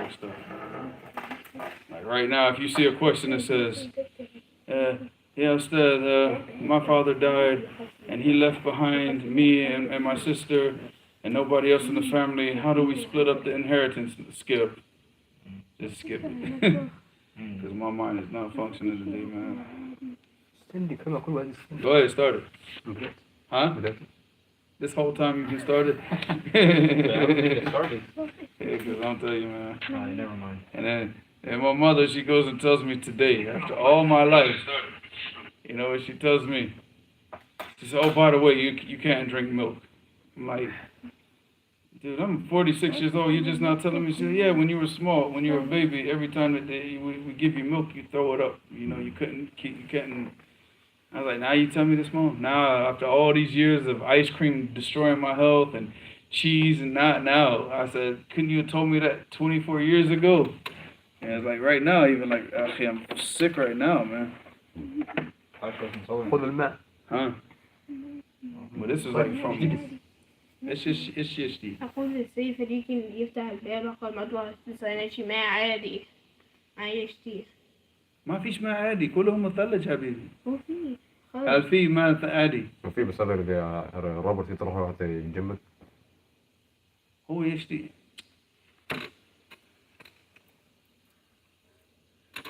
like stuff. Like right now, if you see a question that says, yeah, Ustad, my father died and he left behind me and my sister and nobody else in the family. How do we split up the inheritance? Skip. Just skip it. Because my mind is not functioning today, man. Go ahead, start it. Huh? This whole time you've been started? Yeah, because I'll tell you, man. Never mind. And my mother, she goes and tells me today, after all my life, you know what she tells me? She said, oh, by the way, you can't drink milk. I'm like, dude, I'm 46 years old, you're just not telling me? She said, yeah, when you were small, when you were a baby, every time that we give you milk, you throw it up. You know, you couldn't. I was like, now you tell me this, Mom? Now, after all these years of ice cream destroying my health and cheese and not now, I said, couldn't you have told me that 24 years ago? And it's like right now, even like, okay, I'm sick right now, man. Huh? But this is like from... It's just deep. أقول للسيف يمكن يفتح الباب رقم أدوار تسعيناتي ما عادي عايشتي ما فيش ماء عادي كلهم مثلج حبيبي وفي هل في ماء عادي وفي بس هذا اللي روبرت يطرحه حتى يجمد هو يشتي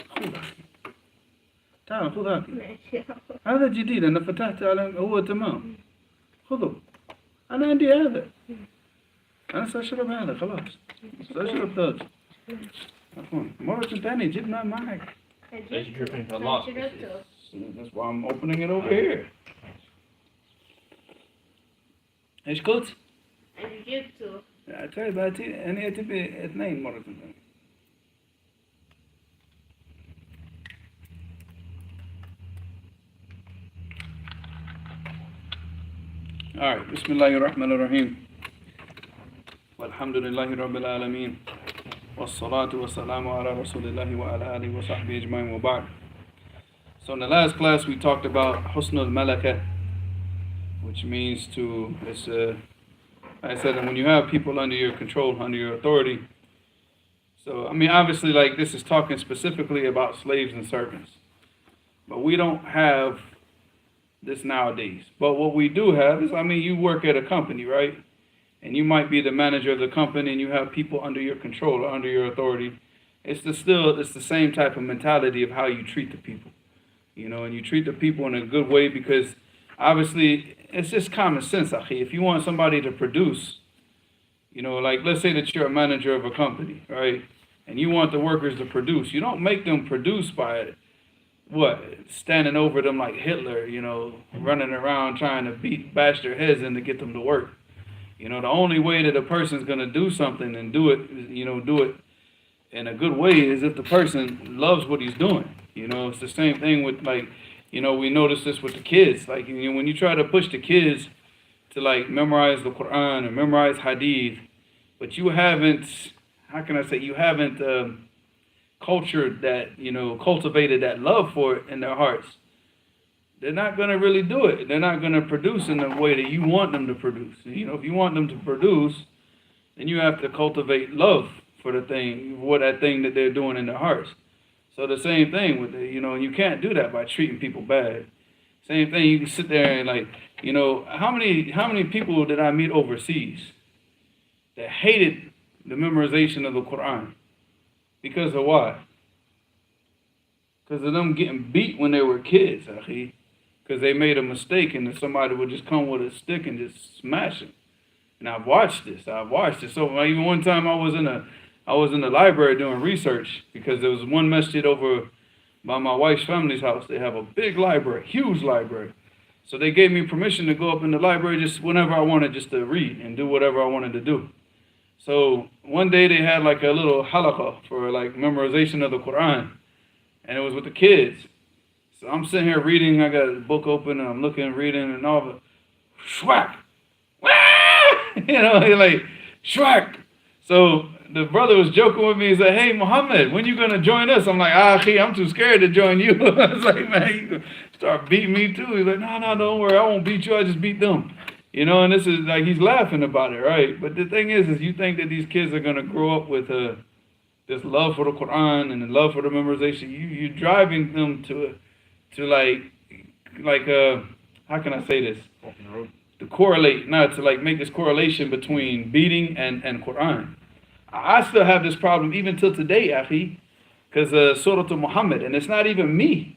خذ تعال خذ هذا جديد أنا فتحت على هو تمام خذه أنا عندي هذا أنا سأشرب هذا خلاص سأشرب ثلج عفوا مرة ثانية جيب ماء معك That's why I'm opening it over here. إيش قلت؟ أنا جبته طيب أنا تبي اثنين مرة ثانية. Alright, Bismillahirrahmanirrahim. Walhamdulillahi Rabbil Alameen. Wassalatu wassalamu ala Rasulillahi wa ala alihi wa sahbihi ajma'in wa ba'd. So in the last class we talked about Husnul Malaka, which means to, I said that when you have people under your control, under your authority. So, I mean, obviously, like this is talking specifically about slaves and servants. But we don't have this nowadays. But what we do have is, I mean, you work at a company, right? And you might be the manager of the company and you have people under your control or under your authority. It's the same type of mentality of how you treat the people. You know, and you treat the people in a good way because obviously it's just common sense, akhi. If you want somebody to produce, you know, like let's say that you're a manager of a company, right? And you want the workers to produce. You don't make them produce by standing over them like Hitler, you know, running around trying to bash their heads in to get them to work. You know, the only way that a person's going to do something and do it in a good way is if the person loves what he's doing. You know, it's the same thing with like, you know, we notice this with the kids. Like, you know, when you try to push the kids to like memorize the Quran or memorize Hadith, but you haven't, how can I say, you haven't cultured that, you know, cultivated that love for it in their hearts, they're not going to really do it. They're not going to produce in the way that you want them to produce. You know, if you want them to produce, then you have to cultivate love for the thing, for that thing that they're doing in their hearts. So the same thing with you know, you can't do that by treating people bad. Same thing, you can sit there and like, you know, how many people did I meet overseas that hated the memorization of the Quran? Because of what? Because of them getting beat when they were kids, akhi. Because they made a mistake and then somebody would just come with a stick and just smash them. And I've watched this. So even one time I was in the library doing research because there was one masjid over by my wife's family's house. They have a big library, huge library. So they gave me permission to go up in the library just whenever I wanted, just to read and do whatever I wanted to do. So one day they had like a little halaqah for like memorization of the Quran. And it was with the kids. So I'm sitting here reading, I got a book open and I'm looking, reading, and all of it, shwack! You know, like, shwack! So the brother was joking with me, he said, hey Muhammad, when you gonna join us? I'm like, akhi, I'm too scared to join you. I was like, man, you gonna start beating me too. He's like, no, don't worry, I won't beat you, I just beat them. You know, and this is like, he's laughing about it, right? But the thing is you think that these kids are gonna grow up with they're this love for the Quran and the love for the memorization, you're driving them to how can I say this? Off the road. To correlate, not to like make this correlation between beating and Quran. I still have this problem even till today, Akhi, because Surah to Muhammad, and it's not even me.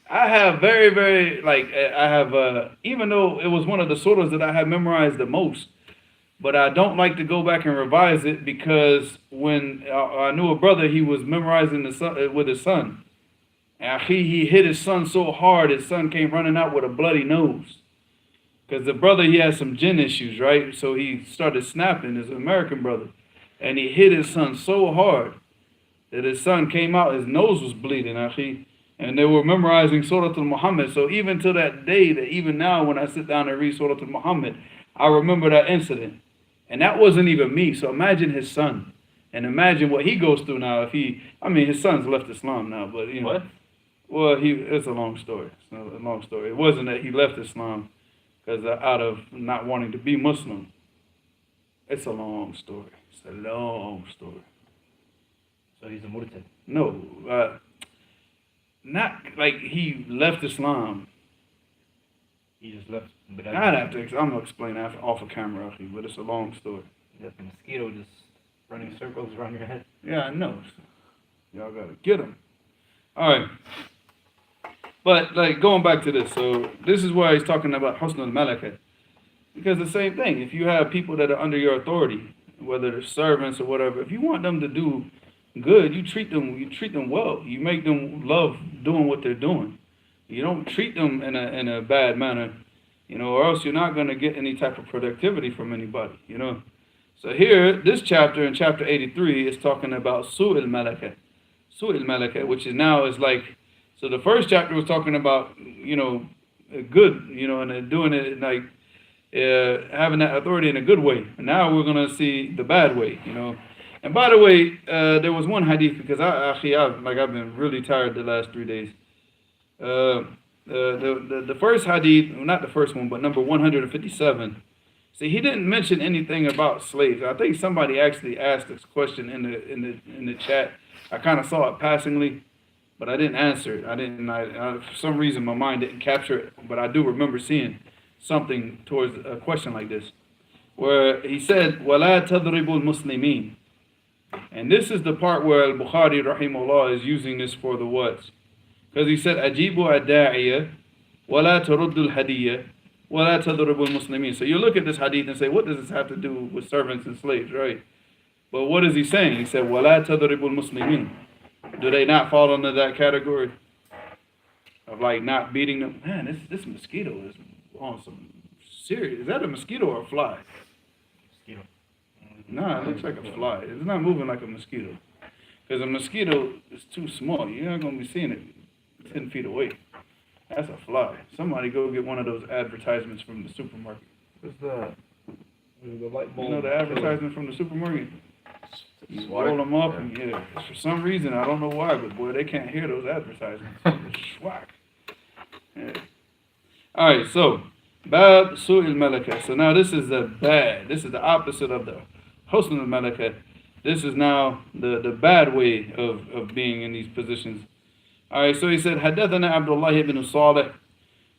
I have very, very, even though it was one of the surahs that I have memorized the most, but I don't like to go back and revise it because when I knew a brother, he was memorizing with his son. And he hit his son so hard, his son came running out with a bloody nose. Because the brother, he had some jinn issues, right? So he started snapping, his American brother. And he hit his son so hard that his son came out, his nose was bleeding, and they were memorizing Surah Al-Muhammad. So even to that day, that even now when I sit down and read Surah Al-Muhammad, I remember that incident. And that wasn't even me. So imagine his son. And imagine what he goes through now if his son's left Islam now, but you know. What? Well, it's a long story. It's a long story. It wasn't that he left Islam because out of not wanting to be Muslim. It's a long story. It's a long story. So he's a murtad. No, not like he left Islam. He just left. But I'm gonna explain after off of camera, but it's a long story. That mosquito just running circles around your head. Yeah, I know. Y'all gotta get him. All right. But like going back to this, so this is why he's talking about husn al-malaka, because the same thing. If you have people that are under your authority, whether they're servants or whatever, if you want them to do good, you treat them well. You make them love doing what they're doing. You don't treat them in a bad manner, or else you're not going to get any type of productivity from anybody, So here, this chapter, in chapter 83, is talking about Su'il Malaka. Su'il Malaka, which is like, so the first chapter was talking about, good, and doing it like, having that authority in a good way. And now we're going to see the bad way, And by the way, there was one hadith, because I've been really tired the last 3 days. The first hadith, not the first one, but number 157. See, he didn't mention anything about slaves. I think somebody actually asked this question in the chat. I kind of saw it passingly, but I didn't answer it. For some reason, my mind didn't capture it. But I do remember seeing something towards a question like this, where he said, "Wala tadribul muslimin," and this is the part where Al-Bukhari rahimahullah is using this for the what? Because he said, "Ajibu ad-da'iya, wala taruddul hadiyya, wala tadribul muslimin." So you look at this hadith and say, what does this have to do with servants and slaves, right? But what is he saying? He said, "Wala tadribul muslimin." Do they not fall under that category of like not beating them? Man, this mosquito is on some serious. Is that a mosquito or a fly? Mosquito. Nah, it looks like a fly. It's not moving like a mosquito. Because a mosquito is too small. You're not going to be seeing it 10 feet away. That's a fly. Somebody go get one of those advertisements from the supermarket. What's the light bulb? You know the advertisement from the supermarket? You roll them up, and for some reason, I don't know why, but boy, they can't hear those advertisements. Schwack. Yeah. All right, so Bab Su'il Malaka. So now this is the bad. This is the opposite of the Husn al-Malaka. This is now the bad way of being in these positions. All right, so he said, Hadathana Abdullah ibn Salih.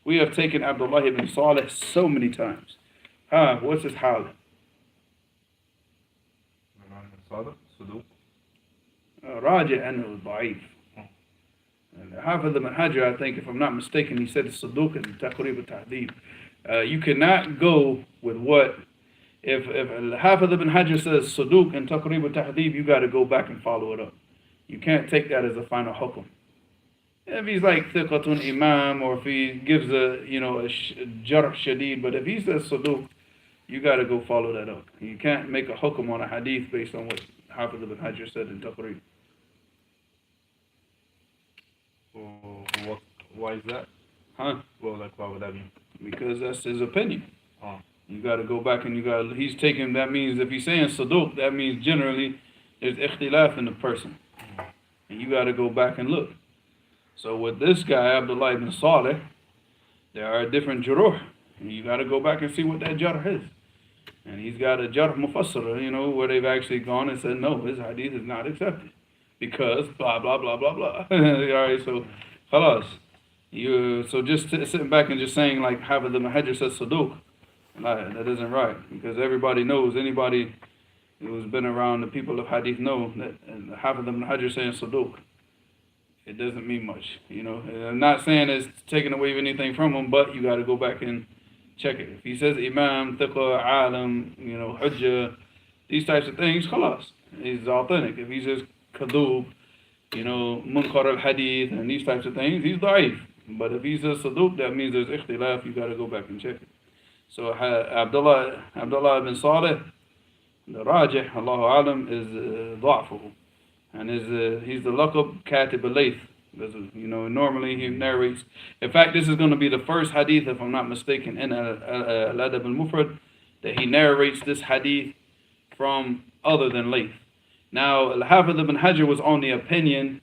We have taken Abdullah ibn Salih so many times. What's his hal? Raji' anhu da'if. And Hafiz ibn Hajar, I think, if I'm not mistaken, he said it's Saduq and Taqrib al-Tahdib. You cannot go with what, if Hafiz ibn Hajar says Saduq and Taqrib al-Tahdib, you got to go back and follow it up. You can't take that as a final hukum. If he's like Thiqatun Imam, or if he gives a Jarh Shadid, but if he says Saduq, you got to go follow that up. You can't make a hukum on a hadith based on what Hafiz ibn Hajar said in Taqrib. Why is that? Well, why would that be? Because that's his opinion. Oh. You got to go back and he's taking, that means if he's saying Saduq, that means generally there's ikhtilaf in the person. And you got to go back and look. So with this guy, Abdullah ibn Salih, there are different juruh. And you got to go back and see what that jarh is. And he's got a jarh mufassara, where they've actually gone and said, no, his hadith is not accepted. Because blah, blah, blah, blah, blah. Alright, so, khalas. So just sitting back and just saying, like, Hafiz ibn Hajar says Saduq, that isn't right. Because everybody knows, anybody who's been around the people of hadith know that Hafiz ibn Hajar saying Saduq, it doesn't mean much. I'm not saying it's taking away anything from him, but you got to go back and check it. If he says Imam, Thiqa, Alim, Hujjah, these types of things, khalas, he's authentic. If he says Kadub, Munkar al-Hadith, and these types of things, he's da'if. But if he says Saduq, that means there's ikhtilaf, you got to go back and check it. So Abdullah ibn Salih, the Rajih, Allahu Alam, is da'fuhu. And he's the laqab Katib al-Layth. Normally he narrates. In fact, this is going to be the first hadith, if I'm not mistaken, in Adab al-Mufrad, that he narrates this hadith from other than Layth. Now, Al-Hafiz ibn Hajar was on the opinion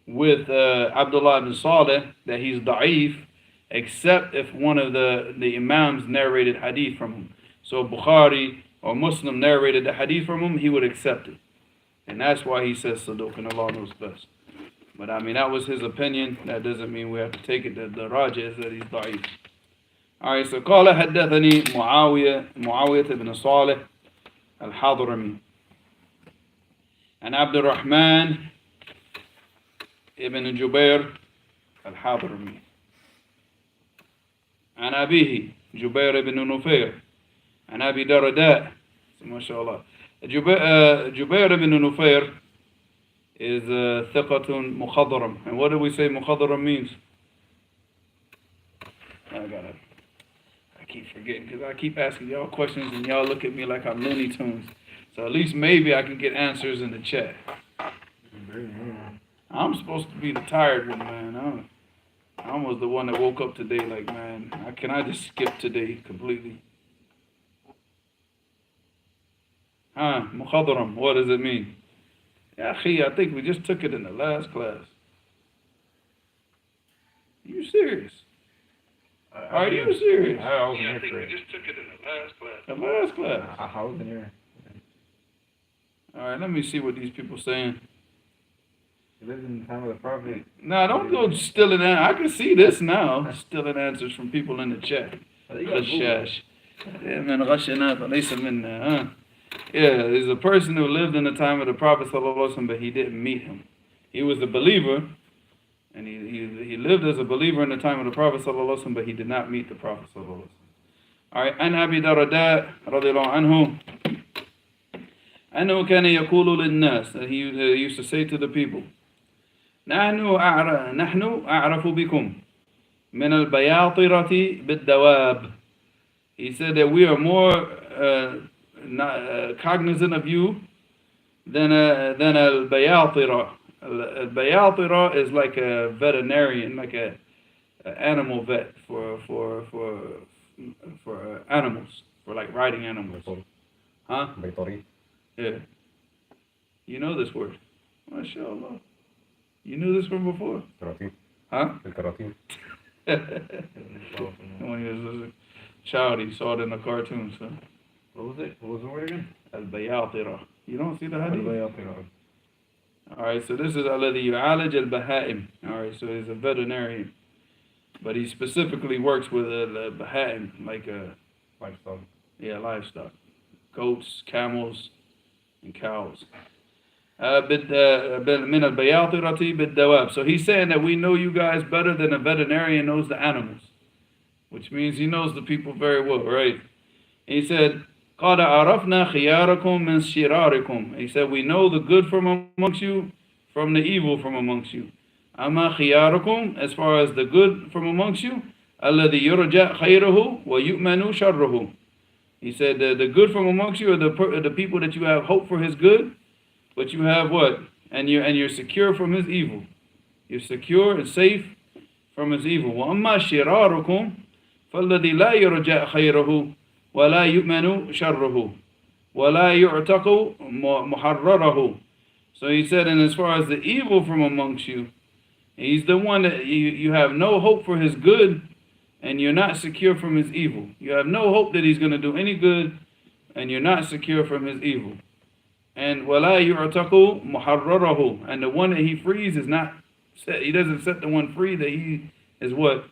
with Abdullah ibn Salih that he's da'if, except if one of the Imams narrated hadith from him. So Bukhari or Muslim narrated the hadith from him, he would accept it. And that's why he says Saduq, and Allah knows best. But that was his opinion. That doesn't mean we have to take it. The Rajah is that he's da'if. Alright, so قال حدثني معاوية ibn Salih al-Hadrami and عبد الرحمن ibn Jubair al-Hadrami عن أبيه جبير ibn Nufayr عن أبي درداء ما شاء الله. Jubair ibn Nufayr is thiqatun mukhadram. And what do we say mukhadram means? I keep forgetting because I keep asking y'all questions and y'all look at me like I'm Looney Tunes. So at least maybe I can get answers in the chat. I'm supposed to be the tired one, man. I was the one that woke up today like, man, can I just skip today completely? Mukhadram, what does it mean? Yeah, I think we just took it in the last class. You serious? Are you serious? I wasn't here I think for we it. just took it in the last class. The last class? I wasn't here. Alright, let me see what these people saying. You lived in the time of the Prophet. Nah, don't go stealing that. I can see this now. Stealing answers from people in the chat. Gashash. Yeah, man, Ghashana, Laysa minna, Yeah, there's a person who lived in the time of the Prophet ﷺ, but he didn't meet him. He was a believer, and he lived as a believer in the time of the Prophet ﷺ, but he did not meet the Prophet ﷺ. Alright, An Abi Darda radiyallahu anhu, أنه كان يقول للناس, he used to say to the people, نحن أعرف بكم من البياطرة بالدواب. He said that we are more cognizant of you than al-bayatira. Al-bayatira is like a veterinarian, like a animal vet for animals, for like riding animals. Huh? Yeah. You know this word. MashaAllah. You knew this from before? Huh? When he was a child, he saw it in a cartoon, so. What was it? What was the word again? Al-bayatira. You don't see the hadith? Alright, so this is alladhi yu'alaj al-bahaim. Alright, so he's a veterinarian. But he specifically works with al-bahaim, like Livestock. Yeah, livestock. Goats, camels, and cows. So he's saying that we know you guys better than a veterinarian knows the animals, which means he knows the people very well, right? He said, قَدْ عَرَفْنَا خِيَارَكُمْ مِنْ شِرَارِكُمْ. He said, we know the good from amongst you from the evil from amongst you. أَمَا خِيَارَكُمْ, as far as the good from amongst you, الَّذِي يُرْجَى خَيْرُهُ وَيُؤْمَنُ شَرُّهُ. He said, the good from amongst you are the people that you have hope for his good, but you have what? And you're secure from his evil. You're secure and safe from his evil. وَأَمَّا شِرَارُكُمْ فَالَّذِي لَا يُرْجَى خَيْرُهُ وَلَا يُؤْمَنُ شَرُّهُ وَلَا يُعْتَقُ مُحَرَّرَهُ. So he said, and as far as the evil from amongst you, he's the one that you have no hope for his good, and you're not secure from his evil. You have no hope that he's going to do any good and you're not secure from his evil. And وَلَا يُعْتَقُ مُحَرَّرَهُ, and the one that he frees is not set. He doesn't set the one free that he is what?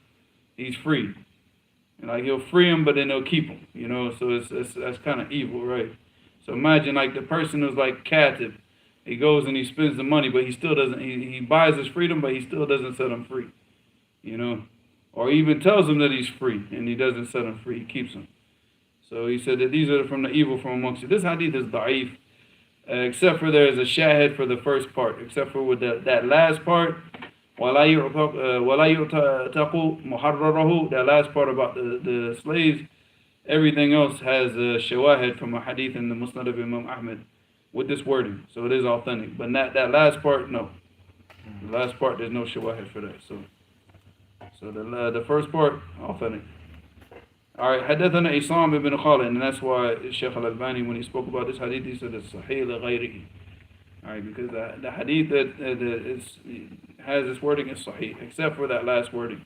He's free. And like he'll free him, but then he'll keep him. You know, so that's kind of evil, right? So imagine like the person who's like captive. He goes and he spends the money, but he still doesn't. He buys his freedom, but he still doesn't set him free. You know, or even tells him that he's free, and he doesn't set him free. He keeps him. So he said that these are from the evil from amongst you. This hadith is da'if, except for there is a shahid for the first part, except for with that last part. وَلَا يُعْتَقُ مُحَرَّرَهُ, that last part about the slaves. Everything else has a shawahid from a hadith in the Musnad of Imam Ahmed with this wording, so it is authentic. But not that last part, no. The last part, there's no shawahid for that. So the first part, authentic. All right, حدثنا إسام ibn Khalid, and that's why Shaykh al-Albani, when he spoke about this hadith, he said it's sahih لغيره. All right, because the hadith that has this wording is sahih, except for that last wording,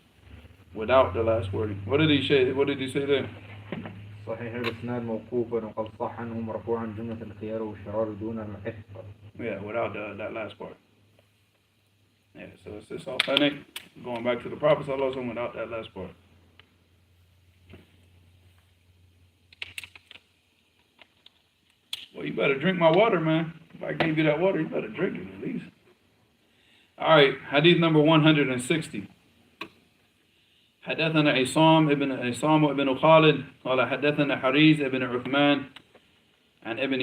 without the last wording. What did he say? What did he say there? صحيح الإسناد موقوفا وقد صح عنه مرفوعا جملة الخيار والشرار دون الحفظ. Yeah, without that last part. Yeah, so it's authentic, going back to the Prophet sallallahu alaihi wasallam without that last part. Well, you better drink my water, man. If I gave you that water, you better drink it at least. All right, hadith number 160. حدثنا عصام ابن خالد قال حدثنا حريز ابن عثمان عن ابن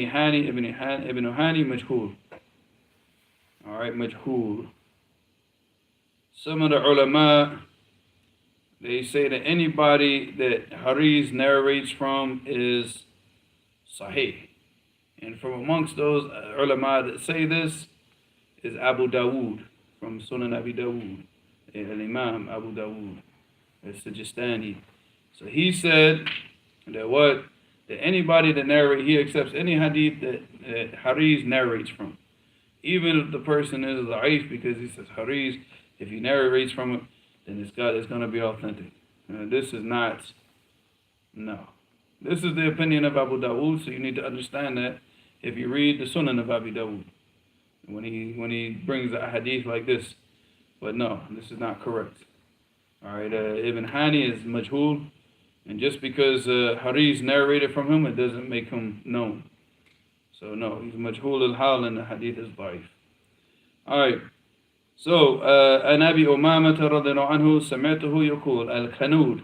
هاني مجهول. All right, مجهول. Some of the ulama, they say that anybody that Hariz narrates from is sahih. And from amongst those ulama that say this is Abu Dawood, from Sunan Abi Dawood, Al-Imam Abu Dawood, al-Sijistani. So he said that anybody that narrates, he accepts any hadith that Hariz narrates from. Even if the person is da'if, because he says Hariz, if he narrates from it, then it's going to be authentic. This is not, no. This is the opinion of Abu Dawood, so you need to understand that if you read the Sunan of Abu Dawood, when he brings a hadith like this. But no, this is not correct. All right, Ibn Hani is majhul, and just because Hariz narrated from him, it doesn't make him known. So no, he's majhul al-hal, and the hadith is da'if. All right. So, عن أبي أمامة رضي الله عنه سمعته يقول الكنود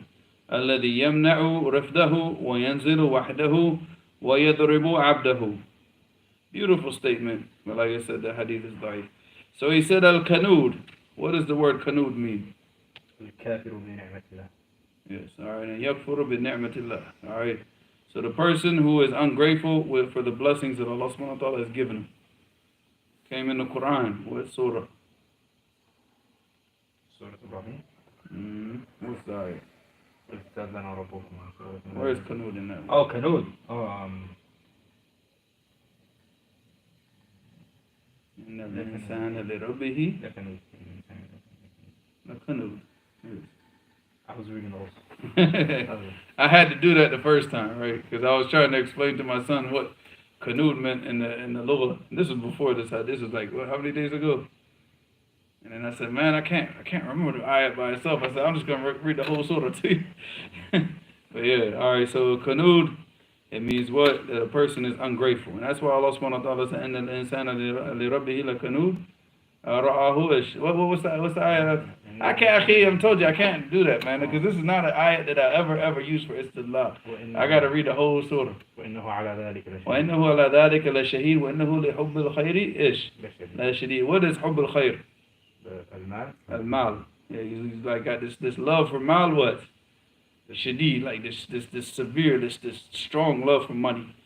الذي يمنع رفده وينزل وحده ويضرب عبده. Beautiful statement, but like I said, the hadith is da'if. So he said al-kanud. What does the word kanud mean? الكافر بنعمة الله. Yes, all right, and yakfuru bi ni'matillah. All right, so the person who is ungrateful for the blessings that Allah subhanahu wa ta'ala has given him. Came in the Quran. What surah? Surah Ibrahim. What's the ayah? استأذن ربكم. Where is kanud in that? Oh, kanud. إن الإنسان لربه لكنود. I was reading those. I had to do that the first time, right? Because I was trying to explain to my son what kanud meant in the lugha. This was before this. This was like how many days ago? And then I said, man, I can't remember the ayat by itself. I said, I'm just gonna read the whole surah to you. But yeah, all right. So kanud, it means what? That a person is ungrateful, and that's why Allah subhanahu wa ta'ala said, "Inna al-insana li rabbihi lakanud." What's the ayat? I can't. I told you I can't do that, man, because this is not an ayat that I ever use for istidlal. I got to read the whole surah. وإنه على ذلك لشهيد. وإنه على ذلك لشهيد وإنه لحب الخير إيش؟ لشديد. What is حب الخير? المال. Al-mal. Yeah, he's like got this love for mal. What? Shadid, like this severe, this strong love for money,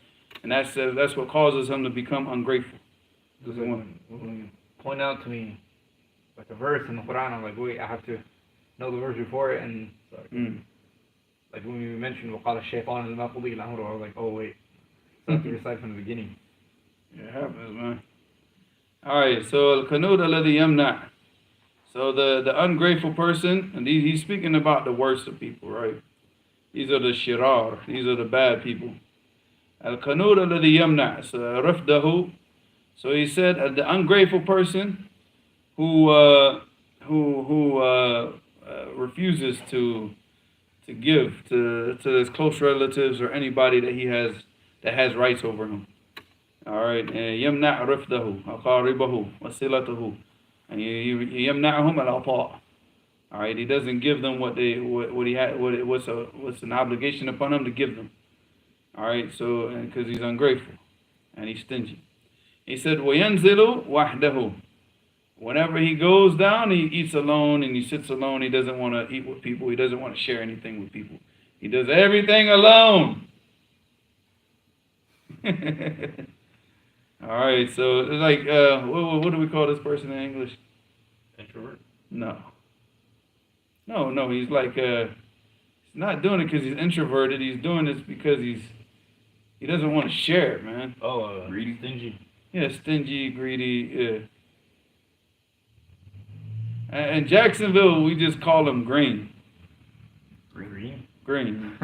and that's what causes him to become ungrateful. When you point out to me like a verse in the Quran, I'm like, wait, I have to know the verse before it, and like when you mentioned وقال الشيطان لما قضي الأمر, I was like, oh wait, so I have to recite from the beginning. Yeah, it happens, man. All right, so al-kanud alladhi yamna'. So the ungrateful person, and he's speaking about the worst of people, right? These are the shirar. These are the bad people. Al-Qanud alladhi yamna' rafdahu. So he said, the ungrateful person who refuses to give to his close relatives or anybody that has rights over him. All right, يمنع رفده أقاربه وصلته, and يمنعهم العطاء. All right, he doesn't give them what he had, what's an obligation upon him to give them. All right, so because he's ungrateful and he's stingy. He said وينزل وحده. Whenever he goes down, he eats alone and he sits alone. He doesn't want to eat with people. He doesn't want to share anything with people. He does everything alone. All right, so it's like, what do we call this person in English? Introvert? No, he's like, he's not doing it because he's introverted. He's doing this because he doesn't want to share it, man. Oh, greedy, stingy. Yeah, stingy, greedy, yeah. In Jacksonville, we just call him green. Green.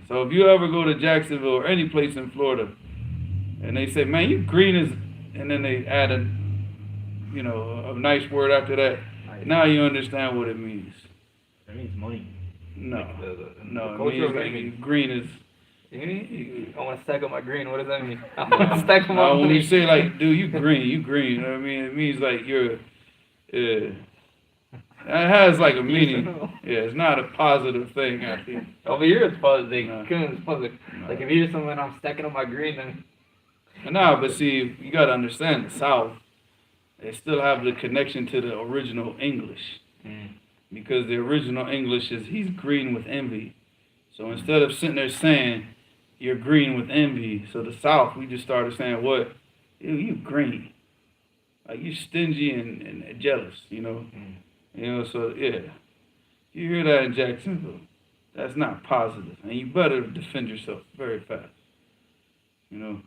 So if you ever go to Jacksonville or any place in Florida, and they say, man, you green as, and then they add a nice word after that, now you understand what it means. It means money. No, Like it culture means like green is. I want to stack up my green. What does that mean? I want to stack up my When money. you say like, dude, you green. You know what I mean? It means like you're. It has like a meaning. Yeah, it's not a positive thing, I think. Over here it's positive. No. It's positive. No. Like if you hear someone, I'm stacking up my green, then No, but see, you gotta understand the South. They still have the connection to the original English, because the original English is he's green with envy. So instead of sitting there saying you're green with envy, so the South we just started saying what? Ew, you green, like you stingy and jealous, you know. So yeah, you hear that in Jacksonville, that's not positive, and you better defend yourself very fast, you know.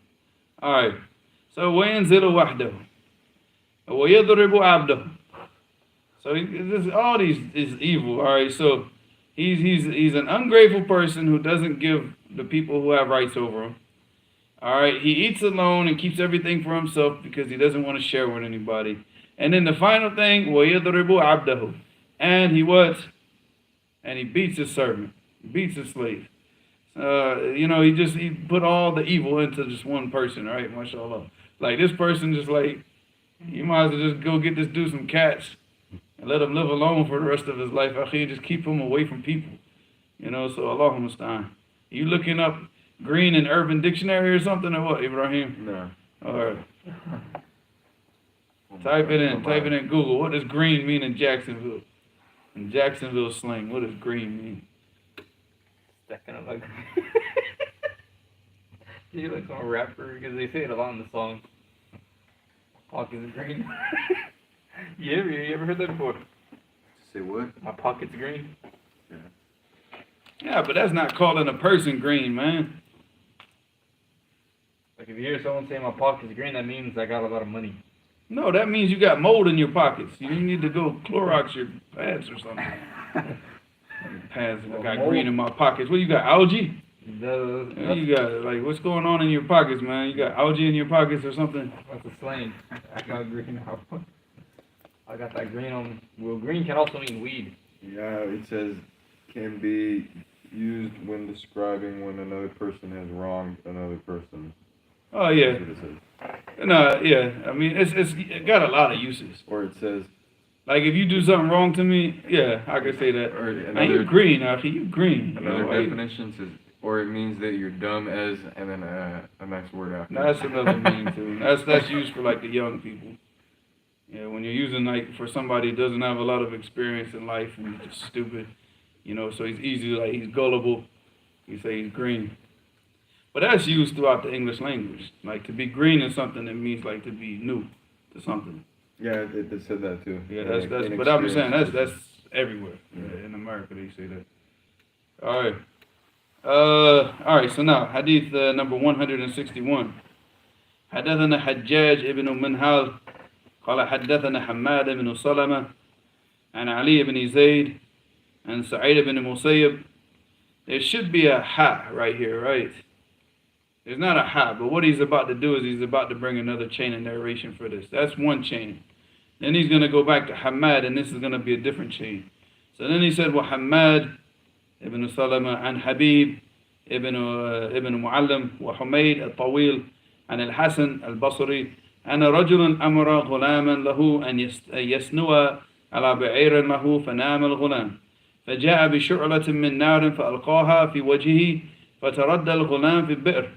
All right, so وينزل وحده ويضرب عبده. So all these is evil. All right, so he's an ungrateful person who doesn't give the people who have rights over him. All right, he eats alone and keeps everything for himself because he doesn't want to share with anybody. And then the final thing, وَيَضْرِبُ عَبْدَهُ. And he what? And he beats his servant. He beats his slave. He put all the evil into just one person, right? MashaAllah. Like this person just like, you might as well just go get this dude some cats and let him live alone for the rest of his life. Akhi, just keep him away from people. So Allahumma musta'an. You looking up green in Urban Dictionary or something or what, Ibrahim? No. All right. Type it in Google. What does green mean in Jacksonville? In Jacksonville slang, what does green mean? stacking up my green. You like some rapper because they say it a lot in the song. Pockets green. You ever heard that before? Say what? My pocket's green. Yeah, but that's not calling a person green, man. Like if you hear someone say my pocket's green, that means I got a lot of money. No, that means you got mold in your pockets. You need to go Clorox your pants or something. Pants, I got green in my pockets. What, you got algae? What you got? Like, what's going on in your pockets, man? You got algae in your pockets or something? That's a slang. I got green. I got that green on. Well, green can also mean weed. Yeah, it says can be used when describing when another person has wronged another person. Oh, yeah. That's what it says. No, yeah. I mean, it got a lot of uses. Or it says, Like, if you do something wrong to me, yeah, I could say that. or Man, you green, Akhi, you green. another like, definition says, or it means that you're dumb as, and then a next word after. that's another meaning, too. That's used for, like, the young people. Yeah, when you're using, like, for somebody who doesn't have a lot of experience in life and he's just stupid, so he's easy, like, he's gullible, you say he's green. But that's used throughout the English language. Like, to be green is something that means, like, to be new to something. Yeah, it said that too. Yeah, that's. But I'm just saying that's everywhere. Yeah, in America, they say that. All right. All right. So now, hadith number 161. حدثنا حجاج ابن منهال قال حدثنا حماد بن سلمة عن علي بن زيد and Sa'id ibn Musayyib. There should be a ha right here, right? There's not a ha, but what he's about to do is he's about to bring another chain of narration for this. That's one chain. Then he's going to go back to Hamad, and this is going to be a different chain. So then he said, وحماد ابن سلمة عن حبيب ابن معلم وحميد الطويل عن الحسن البصري أن رجل أمر غلاما له أن يسنو على بعير له فنام الغلام فجاء بشعلة من نار فألقاها في وجهه فتردى الغلام في البئر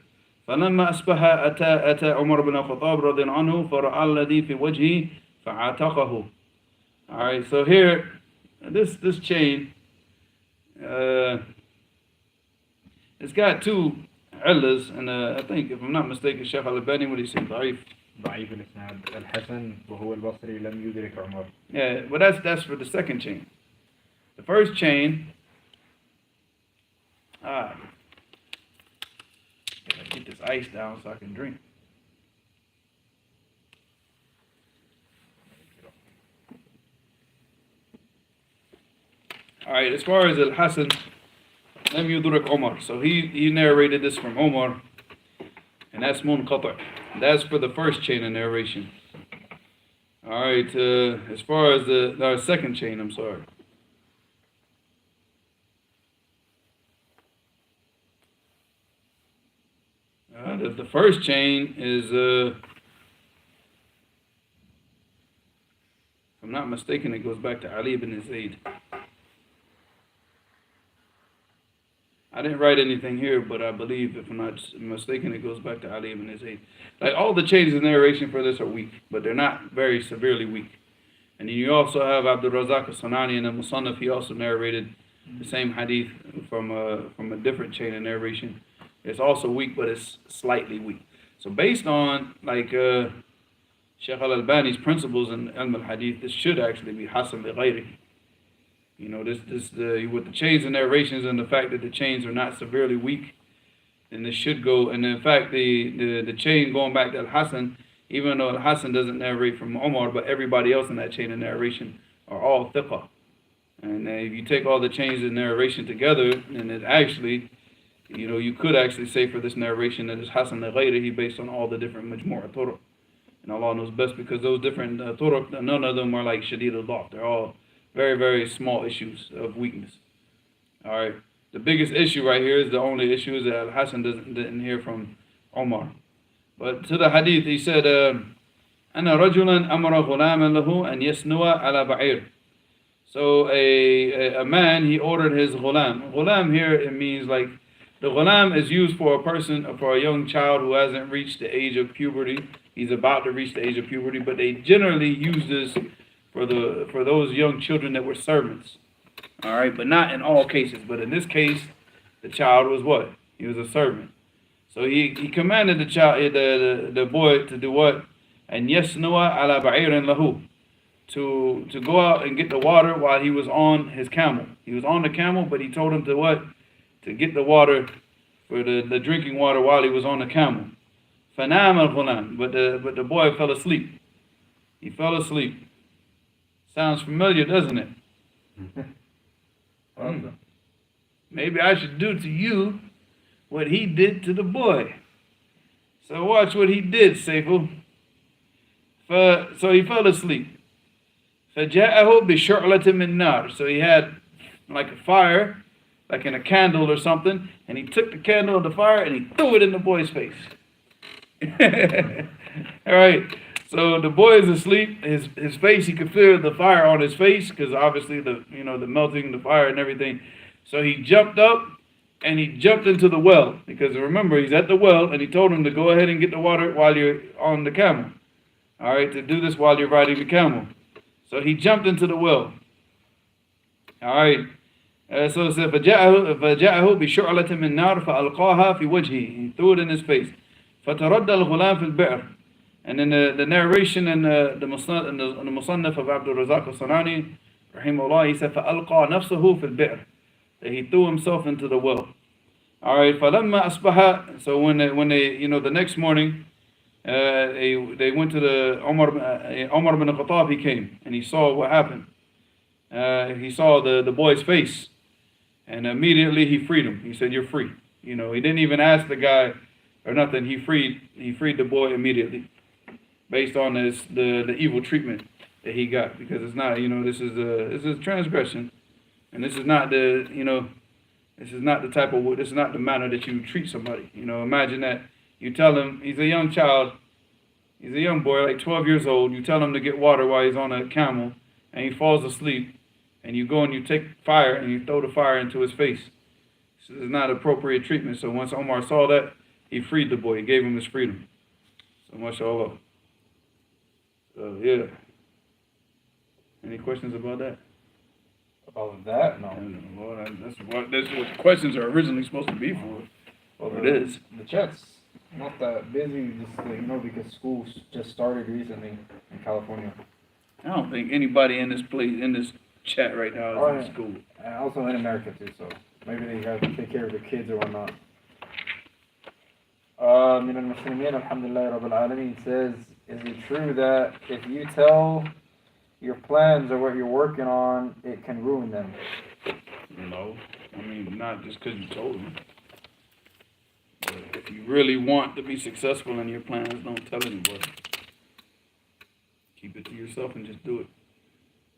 فلما أصبح أتى عمر بن الخطاب رضي الله عنه فرأى الذي في وجهه فعاتقه. Alright, so here, this chain, it's got two illas, and I think, if I'm not mistaken, Shaykh Al-Albani, what he said, ضعيف. ضعيف الإسناد الحسن وهو البصري لم يدرك عمر. Yeah, but that's for the second chain. The first chain, gotta get this ice down so I can drink. Alright, as far as Al-Hasan, Lam Yudrak Omar. So he narrated this from Omar, and that's Munqata. That's for the first chain of narration. Alright, as far as the second chain, I'm sorry. The first chain is, if I'm not mistaken, it goes back to Ali ibn Zayd. I didn't write anything here, but I believe, if I'm not mistaken, it goes back to Ali ibn Zayd. Like, all the chains of narration for this are weak, but they're not very severely weak. And then you also have Abdul Razak al-Sanani in the Musannaf. He also narrated the same hadith from a different chain of narration. It's also weak, but it's slightly weak. So based on, like, Shaykh Al-Albani's principles in Ilm al-Hadith, this should actually be Hasan li-Ghayri. You know, with the chains of narrations and the fact that the chains are not severely weak, then this should go. And in fact, the chain going back to Al-Hasan, even though Al-Hasan doesn't narrate from Omar, but everybody else in that chain of narration are all thiqah. And if you take all the chains of narration together, then it actually, you know, you could actually say for this narration that it's Hasan al-Ghayrihi based on all the different majmur' turuq. And Allah knows best, because those different turuq, none of them are like shadid al-daf. They're all very, very small issues of weakness. Alright. The biggest issue right here is the only issue is that Al-Hasan didn't hear from Omar. But to the hadith, he said, أَنَا رَجُلًا أَمَرَ غُلَامًا لَهُ أَنْ يَسْنُوَ عَلَى بَعِيرٍ. So a man, he ordered his ghulam. Ghulam here, it means like, the ghulam is used for a person, for a young child who hasn't reached the age of puberty. He's about to reach the age of puberty, but they generally use this for those young children that were servants. Alright, but not in all cases. But in this case, the child was what? He was a servant. So he commanded the child, the boy, to do what? And yasnuwa ala ba'irin lahu. To go out and get the water while he was on his camel. He was on the camel, but he told him to what? To get the water, for the drinking water, while he was on the camel. Fanam al-ghulam. But the boy fell asleep. He fell asleep. Sounds familiar, doesn't it? Maybe I should do to you what he did to the boy. So watch what he did, Saiful. So he fell asleep. فَجَاءَهُ بِشُعْلَةٍ مِّن نَارٍ. So he had like a fire, like in a candle or something, and he took the candle of the fire and he threw it in the boy's face. Alright. So the boy is asleep. His face, he could feel the fire on his face, because obviously the melting, the fire and everything. So he jumped up and he jumped into the well, because remember, he's at the well, and he told him to go ahead and get the water while you're on the camel. All right, to do this while you're riding the camel. So he jumped into the well. All right. So it said, فَجَاءَهُ بِشُعْلَةٍ مِّن نَارٍ فَأَلْقَاهَا فِي وَجْهِهِ. He threw it in his face. فَتَرَدَّ الْغُلَامِ فِي الْبِئْرِ. And then the narration in the Musannaf of Abdul Razak al-Sanani, rahimahullah, he said, فَأَلْقَى نَفْسَهُ فِي الْبِئْرِ. That he threw himself into the well. Alright, فَلَمَّا أَصْبَحَ. So when they, the next morning, they went to the Umar bin Khattab, he came, and he saw what happened. He saw the boy's face, and immediately he freed him. He said, "You're free." He didn't even ask the guy, or nothing. He freed the boy immediately, based on the evil treatment that he got, because it's not, this is a transgression, and this is not the this is not the this is not the manner that you treat somebody. Imagine that you tell him, he's a young child, he's a young boy, like 12 years old. You tell him to get water while he's on a camel, and he falls asleep, and you go and you take fire and you throw the fire into his face. So it's not appropriate treatment. So once Omar saw that, he freed the boy. He gave him his freedom. So mashallah. So yeah. Any questions about that? About that? No. Well, that's what the questions are originally supposed to be for. Well, it is. The chat's not that busy, just because school just started recently in California. I don't think anybody in this chat right now is in school. And also in America too, so maybe they have to take care of their kids or whatnot. من المسلمين الحمد لله رب العالمين says, is it true that if you tell your plans or what you're working on, it can ruin them? No. I mean, not just because you told them. But if you really want to be successful in your plans, don't tell anybody. Keep it to yourself and just do it.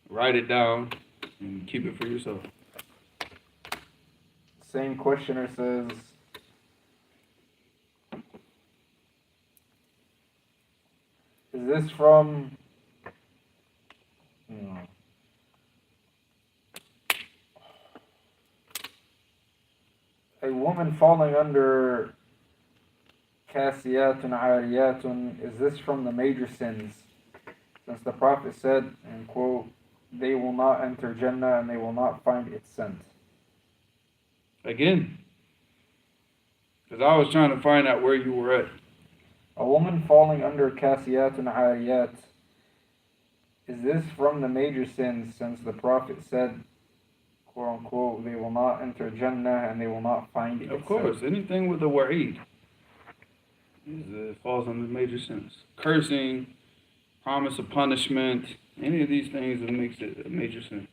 Write it down and keep it for yourself. Same questioner says, is this from a woman falling under kasiyatun ariyatun? Is this from the major sins? Since the Prophet said, and quote, they will not enter Jannah and they will not find its scent. Again, because I was trying to find out where you were at. A woman falling under kasiyatun ariyat. Is this from the major sins, since the Prophet said, quote unquote, they will not enter Jannah and they will not find it? Of course, anything with the wa'id falls under major sins. Cursing, promise of punishment, any of these things that makes it a major sin.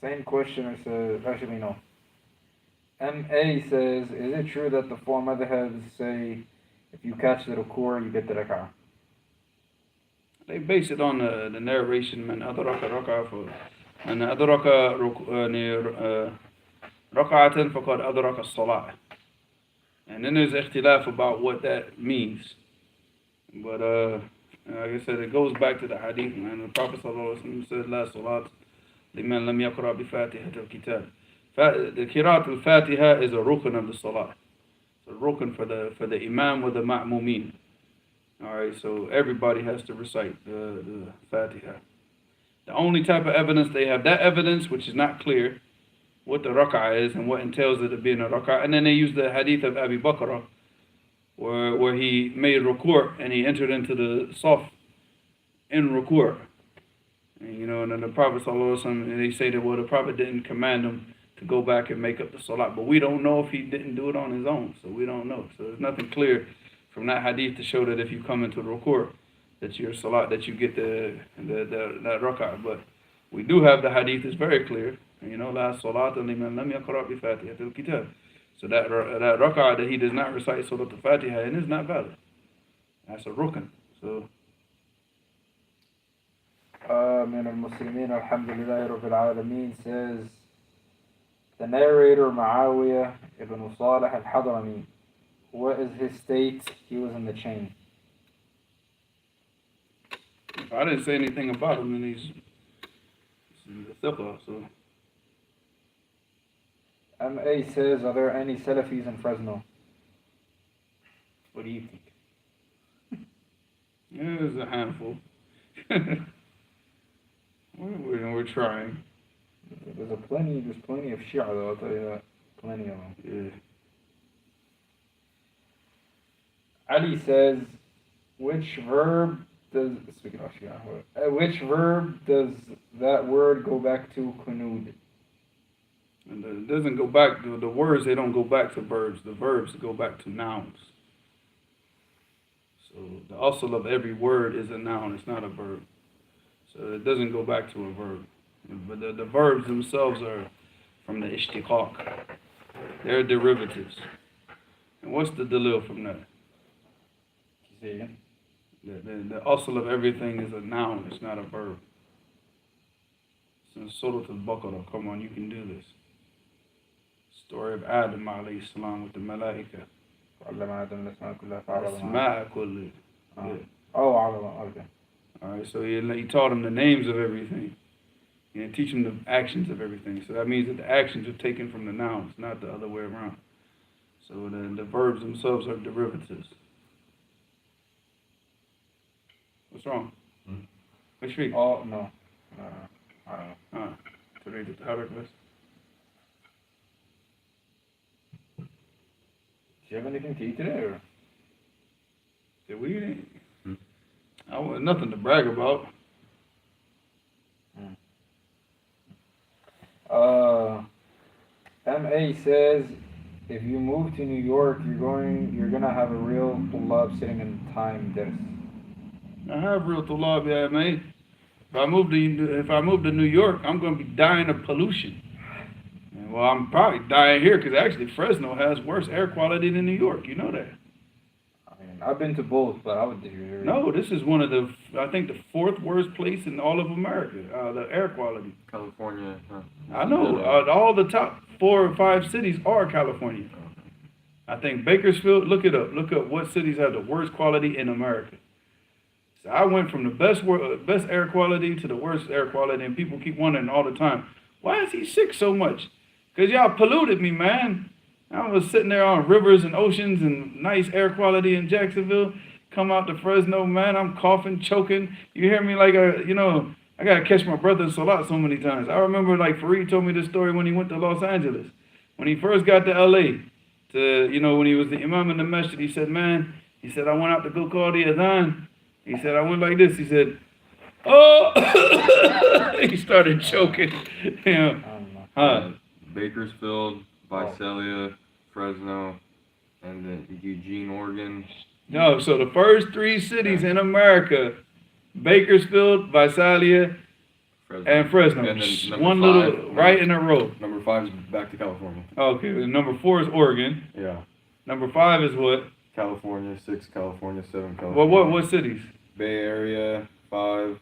Same questioner says, actually no. M.A. says, is it true that the four madhabs say, if you catch the rukur, you get the rak'ah? They base it on the narration, man adraka rak'ah for man adraka rak'atan faqad adraka as-salah. And then there's ikhtilaf about what that means. But like I said, it goes back to the hadith, man. The Prophet sallallahu alaihi wasallam said, "La salat liman lam yaqra bi Fatihat al-kitab." The Qiraat al-Fatiha is a rukn of the salah. It's a rukn for the imam with the ma'mumin. Alright, so everybody has to recite the Fatiha. The only type of evidence they have, that evidence which is not clear, what the rak'ah is and what entails it of being a rak'ah. And then they use the hadith of Abi Bakr, where he made rukur and he entered into the saf in rukur. And then the Prophet sallallahu alaihi wasallam, they say that, well, the Prophet didn't command him to go back and make up the salat, but we don't know if he didn't do it on his own, so we don't know. So there's nothing clear from that hadith to show that if you come into rukur, that your salat, that you get that rak'ah. But we do have the hadith is very clear. La salata liman lam yaqra bi Fatihat al-kitab. So that rak'ah that he does not recite Surah al-Fatiha and is not valid. That's a rukn. So من المسلمين الحمد لله رب العالمين says, the narrator Muawiyah ibn Salih al-Hadrami, what is his state? He was in the chain. I didn't say anything about him, and he's the thiqah, so. M.A. says, are there any Salafis in Fresno? What do you think? Yeah, there's a handful. We're trying. There's plenty of Shia though, I'll tell you that. Plenty of them. Yeah. Ali says, which verb does that word go back to kunud? And it doesn't go back to the words, they don't go back to verbs. The verbs go back to nouns. So the asl of every word is a noun, it's not a verb. So it doesn't go back to a verb. But the verbs themselves are from the ishtiqaq. They're derivatives. And what's the dalil from that? Say again. The asl of everything is a noun, it's not a verb. It's in Surah Al-Baqarah. Come on, you can do this. Story of Adam alayhi salam with the malaika. علم آدم الأسماء كلها فعرضهم Asma' kulli. Yeah. Oh, عرضهم. Okay. Alright, so he taught him the names of everything. He didn't teach him the actions of everything. So that means that the actions are taken from the nouns, not the other way around. So the verbs themselves are derivatives. What's wrong? What's your feet? Oh no. I don't know. To read the Arabic list. Do you have anything to eat today, or? Did we eat? I want nothing to brag about. MA says if you move to New York, you're gonna have a real tulab sitting in time ders. I have real tulab, yeah, mate. If I move to New York, I'm gonna be dying of pollution. And, well, I'm probably dying here because actually Fresno has worse air quality than New York. You know that? I mean, I've been to both, but I would disagree. No, this is one of the, I think, the fourth worst place in all of America. The air quality. California. I know. All the top 4 or 5 cities are California. I think Bakersfield. Look it up. Look up what cities have the worst quality in America. So I went from the best air quality to the worst air quality, and people keep wondering all the time, why is he sick so much? Because y'all polluted me, man. I was sitting there on rivers and oceans and nice air quality in Jacksonville. Come out to Fresno, man, I'm coughing, choking. You hear me like, I got to catch my breath in Salat so many times. I remember like Fareed told me this story when he went to Los Angeles. When he first got to L.A., when he was the imam in the masjid, he said, I went out to go call the adhan. He said, I went like this. He said, oh! He started choking. Bakersfield, Visalia, Fresno, and then Eugene, Oregon. No, so the first 3 cities in America, Bakersfield, Visalia, and Fresno. And then one five, little, right in a row. Number 5 is back to California. Okay, and number 4 is Oregon. Yeah. Number 5 is what? California, 6 California, 7 California. Well, what cities? Bay Area, 5.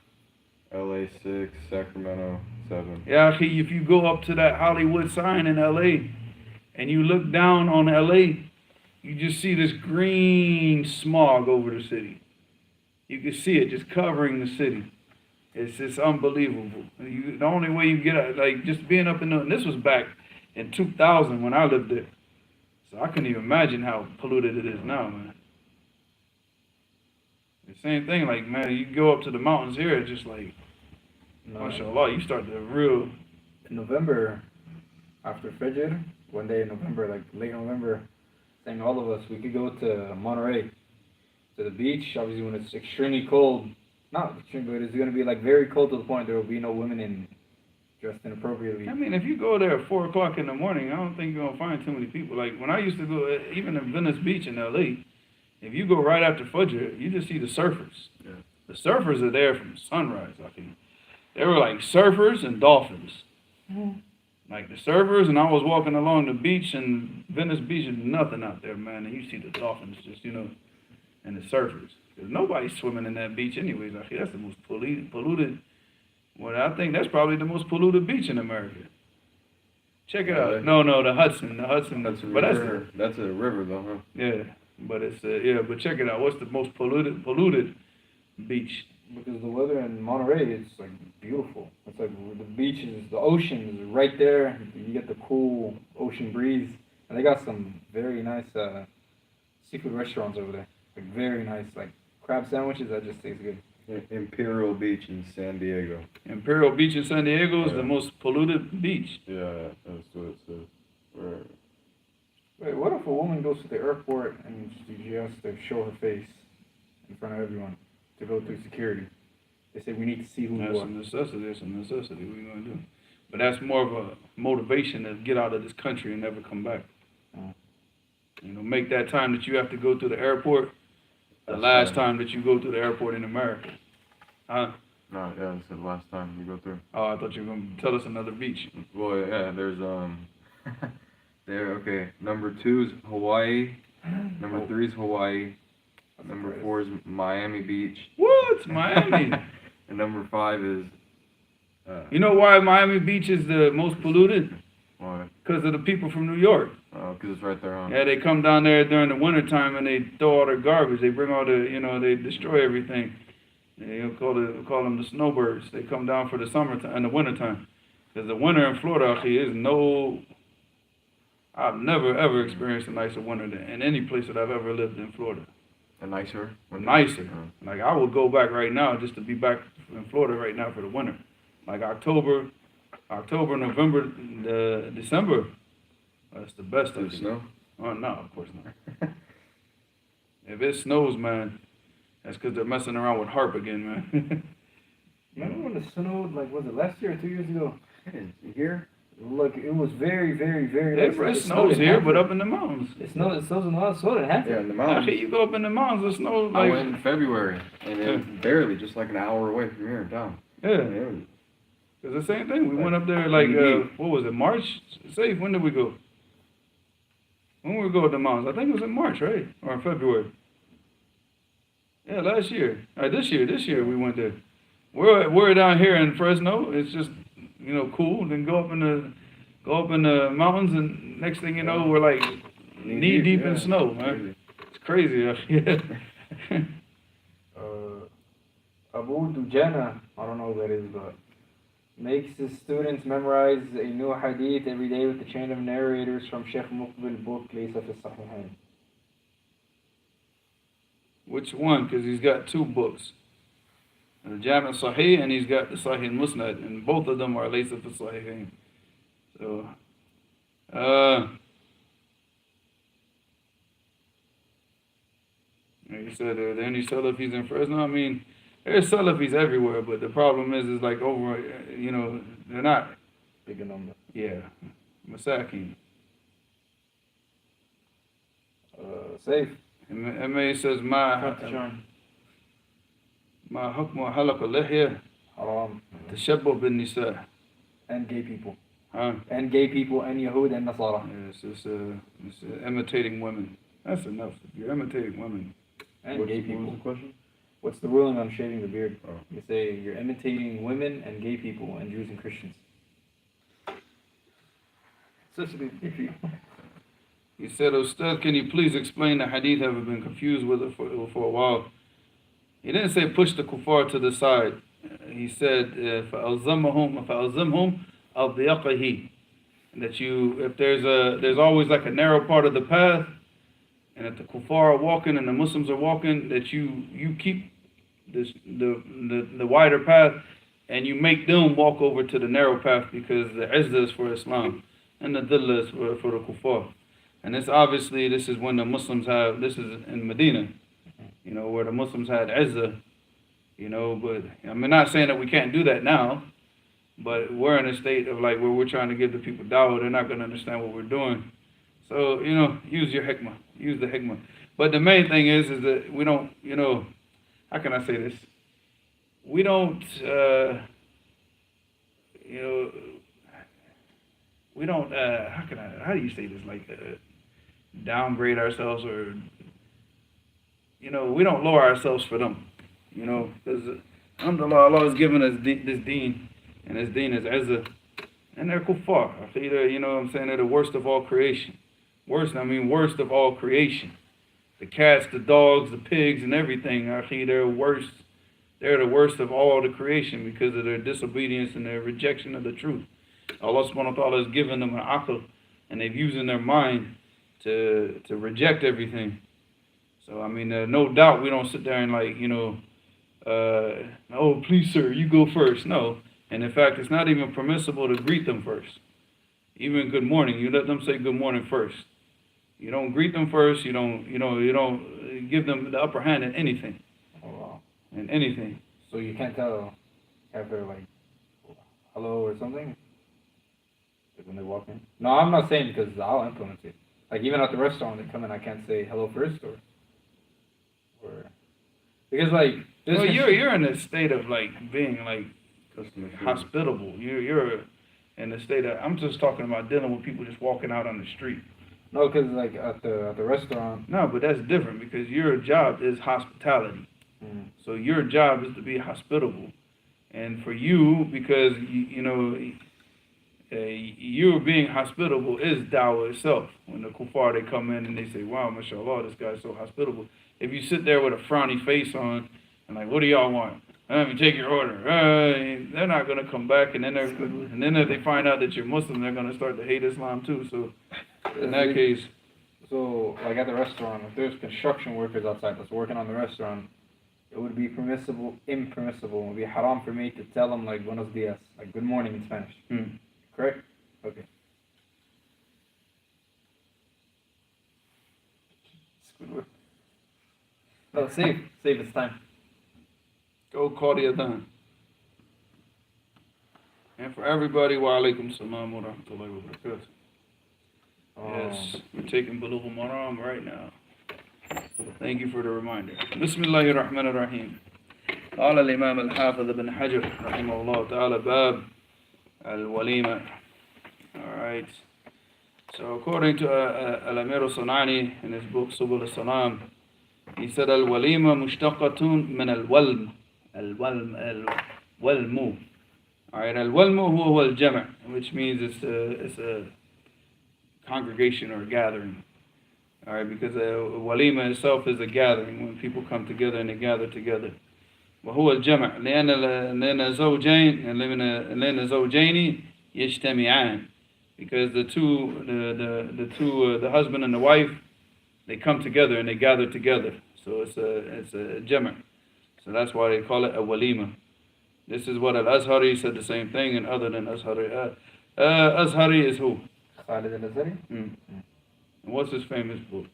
LA, 6. Sacramento, 7. Yeah, if you go up to that Hollywood sign in LA and you look down on LA, you just see this green smog over the city. You can see it just covering the city. It's unbelievable. The only way you get out, like just being up and this was back in 2000 when I lived there. So I couldn't even imagine how polluted it is now, man. The same thing, like, man, you go up to the mountains here, it's just like, mashallah, you start to real. In November, after Fajr, one day in November, like late November, saying all of us, we could go to Monterey, to the beach, obviously when it's extremely cold. Not extreme, but it's going to be like very cold to the point there will be no women dressed inappropriately. I mean, if you go there at 4 o'clock in the morning, I don't think you're going to find too many people. Like, when I used to go, even in Venice Beach in L.A., if you go right after Fajr, you just see the surfers. Yeah. The surfers are there from sunrise. I think they were like surfers and dolphins. Mm-hmm. Like the surfers, and I was walking along the beach, and Venice Beach is nothing out there, man. And you see the dolphins just, and the surfers. There's nobody swimming in that beach anyways. I think that's the most polluted. Well, I think that's probably the most polluted beach in America. Check it out. No, the Hudson. That's a but river. That's a river, though, huh? Yeah, but it's but check it out. What's the most polluted beach? Because the weather in Monterey is like beautiful. It's like the beaches, the ocean is right there. You get the cool ocean breeze, and they got some very nice seafood restaurants over there. Like very nice, like crab sandwiches that just taste good. Imperial Beach in San Diego. Imperial Beach in San Diego is the most polluted beach. Yeah, that's what it says. Right. Wait, what if a woman goes to the airport and she has to show her face in front of everyone to go through security? They say we need to see who you That's are. a necessity. What are you going to do? But that's more of a motivation to get out of this country and never come back. Make that time that you have to go to the airport the last time that you go to the airport in America. Huh? No, yeah, it's the last time you go through. Oh, I thought you were going to tell us another beach. Well, yeah, there's, there, okay. Number 2 is Hawaii, Number 3 is Hawaii. Number 4 is Miami Beach. What? Miami? And number 5 is. You know why Miami Beach is the most polluted? Why? Because of the people from New York. Oh, because it's right there on. Yeah, they come down there during the wintertime and they throw all their garbage. They bring all the, they destroy everything. They call them the snowbirds. They come down for the summertime and the wintertime. Because the winter in Florida is no. I've never ever experienced a nicer winter than in any place that I've ever lived in Florida. A nicer? Nicer. Like I would go back right now just to be back in Florida right now for the winter. Like October, November, December. That's the best. Does it snow? Oh no, of course not. If it snows, man, that's because they're messing around with HARP again, man. Remember when it snowed, like, was it last year or 2 years ago? Here? Look, it was very, very, very It snows here, but up in the mountains. It snows in the mountains, so it happened. Yeah, in the mountains. Actually, you go up in the mountains, it snows I like. went in February, and it was barely, just like an hour away from here in town. Yeah. It was, It's the same thing. We went up there like, what was it, March? Say, when did we go? When did we go to the mountains? I think it was in March, right? Or in February. Yeah, last year. This year we went there. We're down here in Fresno. It's just, cool. Then go up in the mountains, and next thing you know, we're like knee deep in snow, man. It's crazy up here. Abu Dujana, I don't know what that is, but makes his students memorize a new hadith every day with the chain of narrators from Sheikh Muqbil book, Laysa fi Sahihain. Which one? Because he's got 2 books. The Jami' Sahih, and he's got the Sahih Musnad, and both of them are Laysa fi Sahihain. So, you said, are there any Salafis in Fresno? I mean, there's Salafis everywhere, but the problem is like over, they're not. Bigger number. Yeah. Masakin. Safe. MA says, Ma hukmu halaq al-lihya Haram. tashabbuh bin nisa. And gay people. Huh? And gay people, and Yahud, and Nasara. Yes, it's imitating women. That's enough. If you're imitating women. And gay people. What was the question? What's the ruling on shaving the beard? Oh. You say you're imitating women and gay people and Jews and Christians. Especially gay people. He said, Ustad, can you please explain the hadith? I've been confused with it for a while. He didn't say push the kuffar to the side. He said, فَأَلْزَمْهُمْ أَضْيَقَهِ. That if there's always like a narrow part of the path, and if the kuffar are walking and the Muslims are walking, that you keep the wider path, and you make them walk over to the narrow path, because the izzah is for Islam and the dhillah is for the kuffar. And this is when the Muslims this is in Medina, where the Muslims had izzah, but I'm not saying that we can't do that now, but we're in a state of like where we're trying to give the people dawah. They're not going to understand what we're doing. So, use your hikmah, use the hikmah. But the main thing is that we don't, how can I say this? We don't, we don't, how do you say this? Like, downgrade ourselves, or, we don't lower ourselves for them, because alhamdulillah, Allah has given us this deen, and this deen is izzah, and they're kuffar. They're the worst of all creation. Worst of all creation. The cats, the dogs, the pigs, and everything, they're worst. They're the worst of all the creation because of their disobedience and their rejection of the truth. Allah subhanahu wa ta'ala has given them an aql, and they've used in their mind to reject everything. So, no doubt we don't sit there and like, oh, please, sir, you go first. No. And in fact, it's not even permissible to greet them first. Even good morning, you let them say good morning first. You don't greet them first. You don't give them the upper hand in anything. Oh, wow. In anything. So you can't tell after like hello or something? Like when they walk in? No, I'm not saying, because I'll implement it. Like even at the restaurant, they come in, I can't say hello first, or because like well, you're in a state of like being like Customer service. hospitable. You're in a state of, I'm just talking about dealing with people just walking out on the street. No, because like at the restaurant. No, but that's different because your job is hospitality. Mm. So your job is to be hospitable. And for you, because you being hospitable is dawah itself. When the kuffar, they come in and they say, wow, mashallah, this guy's so hospitable. If you sit there with a frowny face on and like, what do y'all want? Let me take your order. They're not going to come back. And then if they find out that you're Muslim, they're going to start to hate Islam too. So in that case. So like at the restaurant, if there's construction workers outside that's working on the restaurant, it would be impermissible, it would be haram for me to tell them like buenos dias, like good morning in Spanish. Correct? Okay. It's good work. No, save it's time. Go call the adhan. And for everybody, wa alaikum salam wa rahmatullahi wa barakatuh. Yes, we're taking Bulugh al-Maram right now. Thank you for the reminder. Bismillahir Rahmanir Rahim. قال الإمام الحافظ ابن حجر رحمه الله تعالى باب الوليمة. Alright. So according to Al-Amir al-Sunani in his book Subul al-Salam, he said al-walima mushtaqatun min al-walm. Al-walmu. Alright, al-walmu huwa al-jama', which means it's a congregation or a gathering. Alright, because walima itself is a gathering when people come together and they gather together. وهو الجمع لأن زوجين يجتمعان, because the husband and the wife, they come together and they gather together. So it's a jama'. So that's why they call it a walima. This is what Al-Azhari said the same thing, and other than Azhari. Azhari is who? Khalid al-Azhari? And what's his famous book?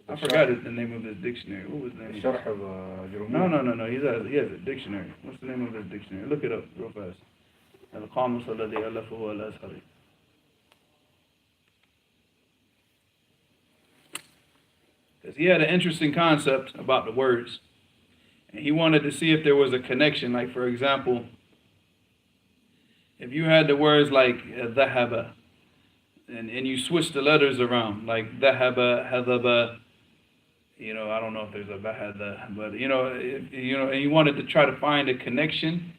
I forgot the name of his dictionary. What was the name? Sharh of No. He has a dictionary. What's the name of his dictionary? Look it up real fast. Al-Qamus alladhi alafahu al-Azhari. Because he had an interesting concept about the words. And he wanted to see if there was a connection. Like, for example, if you had the words like dhahaba, and you switch the letters around, like dhahaba, hadaba, I don't know if there's a bahada, but and you wanted to try to find a connection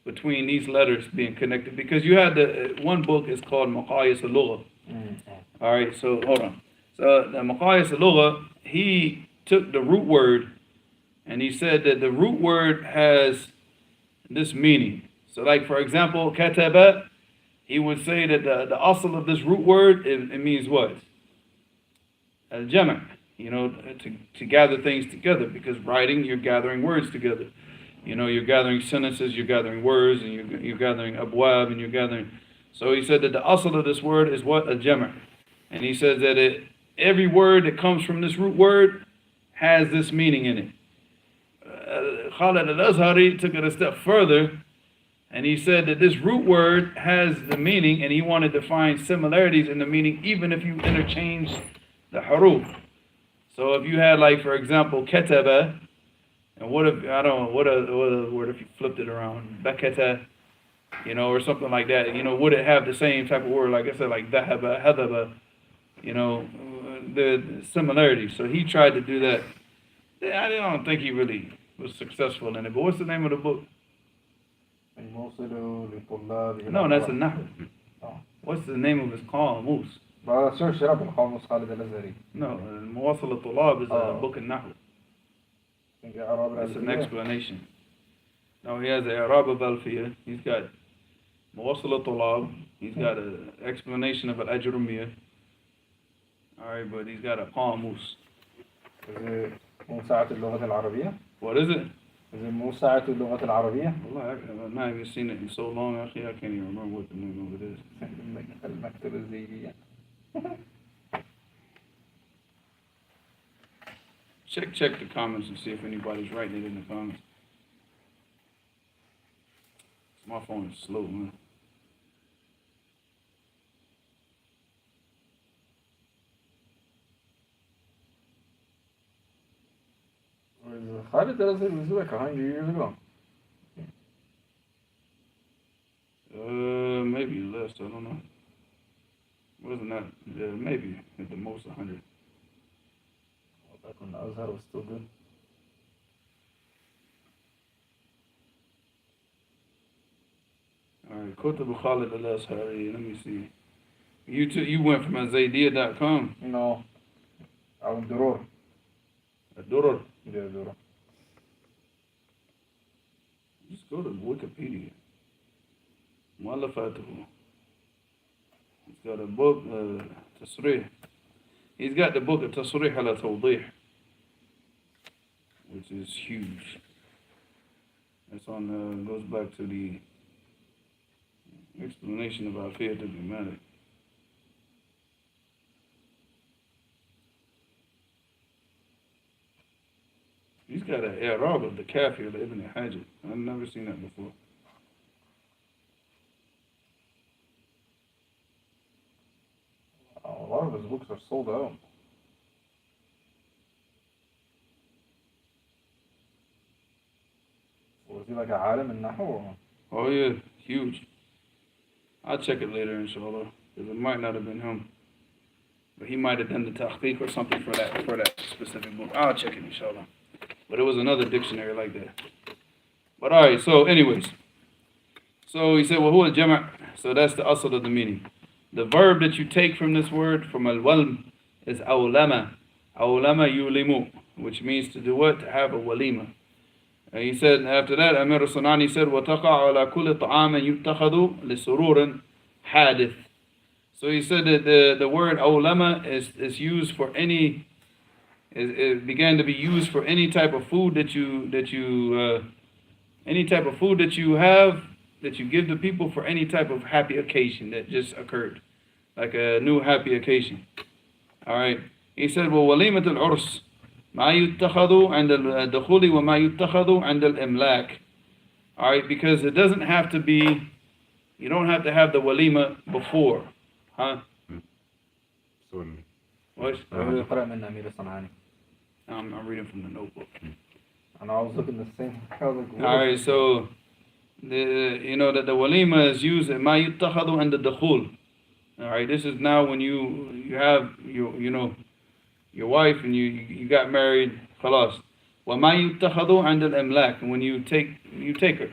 between these letters being connected, because you had one book is called Maqayis al-Lugha. All right, so hold on. So the Maqayis al-Lugha, he took the root word and he said that the root word has this meaning. So like, for example, kataba, he would say that the asl of this root word, it means what? Al-jama', to gather things together, because writing, you're gathering words together. You're gathering sentences, you're gathering words, and you're gathering abwab, and you're gathering. So he said that the asl of this word is what? Al-jama'. And he says that every word that comes from this root word has this meaning in it. Khalid al-Azhari took it a step further, and he said that this root word has the meaning, and he wanted to find similarities in the meaning, even if you interchange the haruf. So if you had, like, for example, kataba, and what if, I don't know, what other word if you flipped it around, bakata, or something like that, would it have the same type of word, like I said, like dhahaba, hadaba, the similarities. So he tried to do that. I don't think he really was successful in it, but what's the name of the book? No, that's a nahu. What's the name of his qamus? Search it up in Qamus Khalid al-Azhari. No, Muwassal al-Tulab is a book in nahu. That's an explanation. No, he has the Arab al-Balfiyah. He's got Muwassal al-Tulab. He's got an explanation of al-Ajrumiyah. Alright, but he's got a qamus. Is it موسعة اللغة العربية? What is it? Is it موسعة اللغة العربية? Well, I've not even seen it in so long, actually, I can't even remember what the name of it is. المكتبة الزيدية. Check the comments and see if anybody's writing it in the comments. My phone is slow, man. Khalid al-Azhari was like 100 years ago. Maybe less, I don't know. Wasn't that? maybe at the most 100. Back when the Azhar was still good. Alright, Kutub Khalid al-Azhari, let me see. You went from Azaydiya.com. No. أو الدرور. Ad-Durar. Yeah, الدرور. Just go to Wikipedia. Mu'allafatuhu. He's got a book, Tasrih. He's got the book of Tasrih ala Tawdih, which is huge. That's on, goes back to the explanation of Afiyat ibn Malik. He's got an i'rab of the Kafir of Ibn Hajar. I've never seen that before. A lot of his books are sold out. Was he like a alim in Nahu? Oh yeah, huge. I'll check it later, inshallah, because it might not have been him. But he might have done the tahqiq or something for that specific book. I'll check it, inshallah. But it was another dictionary like that. But alright, so anyways. So he said, well, huwa al-jama'. So that's the asl of the meaning. The verb that you take from this word, from al-walm, is awlama. Awlama yulimu, which means to do what? To have a walima. And he said, after that, Amir al-Sunani said, وَتَقَعَ عَلَى كُلِّ طَعَامٍ يُتَّخَذُ لِسُرُورٍ حَادِثٍ. So he said that the word awlama is used for any, it began to be used for any type of food that you have, that you give to people for any type of happy occasion that just occurred, like a new happy occasion. All right. He said, well, walimat al-urs, ma yuttakhadu and al-dukhuli wa ma yuttakhadu and al-imlak. All right, because it doesn't have to be, you don't have to have the walima before, huh? Certainly. What? I'm I'm reading from the notebook. And I was looking the same. I was like, All right, so that the walima is used in ma yuttakhadu and the dukhul. All right, this is now when you have your wife and you got married, khalas. Wa ma yuttakhadu and al-imlak, and when you take her,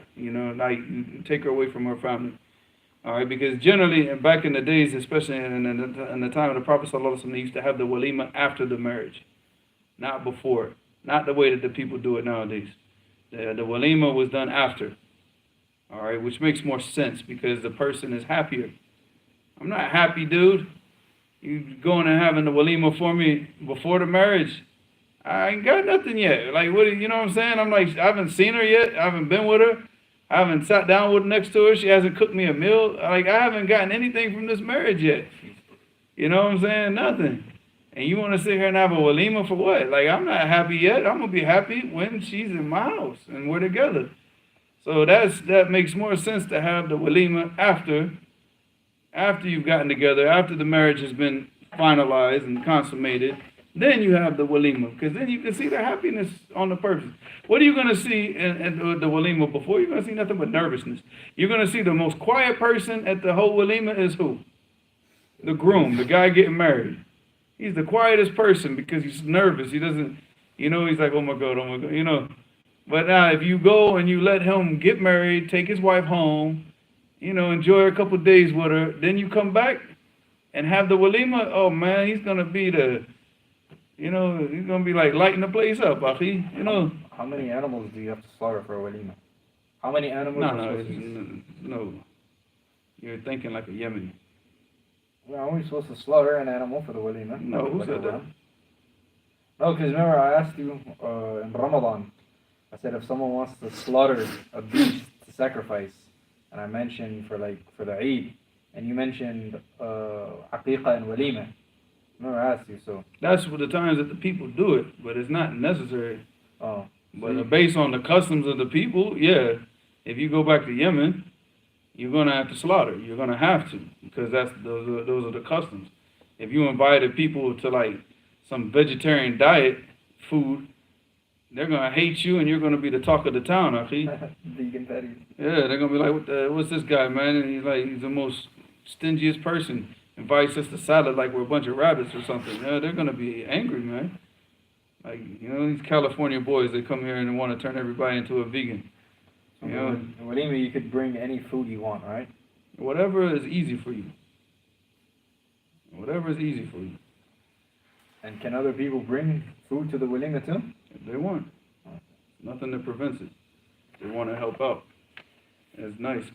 like you take her away from her family. All right, because generally back in the days, especially in the time of the Prophet sallallahu alaihi wasallam, they used to have the walima after the marriage, not before. Not the way that the people do it nowadays. The walima was done after. All right, which makes more sense because the person is happier. I'm not happy, dude. You going and having the walima for me before the marriage? I ain't got nothing yet. Like, what? You know what I'm saying? I'm like, I haven't seen her yet. I haven't been with her. I haven't sat down with her next to her. She hasn't cooked me a meal. Like, I haven't gotten anything from this marriage yet. You know what I'm saying? Nothing. And you want to sit here and have a walima for what? Like, I'm not happy yet. I'm going to be happy when she's in my house and we're together. So that makes more sense to have the walima after you've gotten together, after the marriage has been finalized and consummated. Then you have the walima, because then you can see the happiness on the person. What are you going to see in the walima before? You're going to see nothing but nervousness. You're going to see the most quiet person at the whole walima is who? The groom, the guy getting married. He's the quietest person because he's nervous. He doesn't, he's like, oh my God. But now if you go and you let him get married, take his wife home, enjoy a couple of days with her, then you come back and have the walima, oh man, he's going to be he's going to be like lighting the place up, akhi, How many animals do you have to slaughter for a walima? How many animals? No. You're thinking like a Yemeni. Well, aren't we supposed to slaughter an animal for the walima? No, who said that? No, because remember I asked you in Ramadan, I said if someone wants to slaughter a beast to sacrifice, and I mentioned for the Eid, and you mentioned aqiqah and walima. Remember I asked you, so. That's for the times that the people do it, but it's not necessary. Oh. But based on the customs of the people, yeah, if you go back to Yemen, you're going to have to slaughter. You're going to have to, because those are the customs. If you invited people to like some vegetarian diet food, they're going to hate you and you're going to be the talk of the town, akhi. Vegan patties. Yeah, they're going to be like, what's this guy, man? And he's the most stingiest person. invites us to salad like we're a bunch of rabbits or something, yeah, they're gonna be angry, man. Like, you know, these California boys, they come here and want to turn everybody into a vegan. You know, In Walima, you could bring any food you want, right? whatever is easy for you. Whatever is easy for you. And can other people bring food to the Walima too? If they want. Nothing that prevents it. They want to help out. It's nice.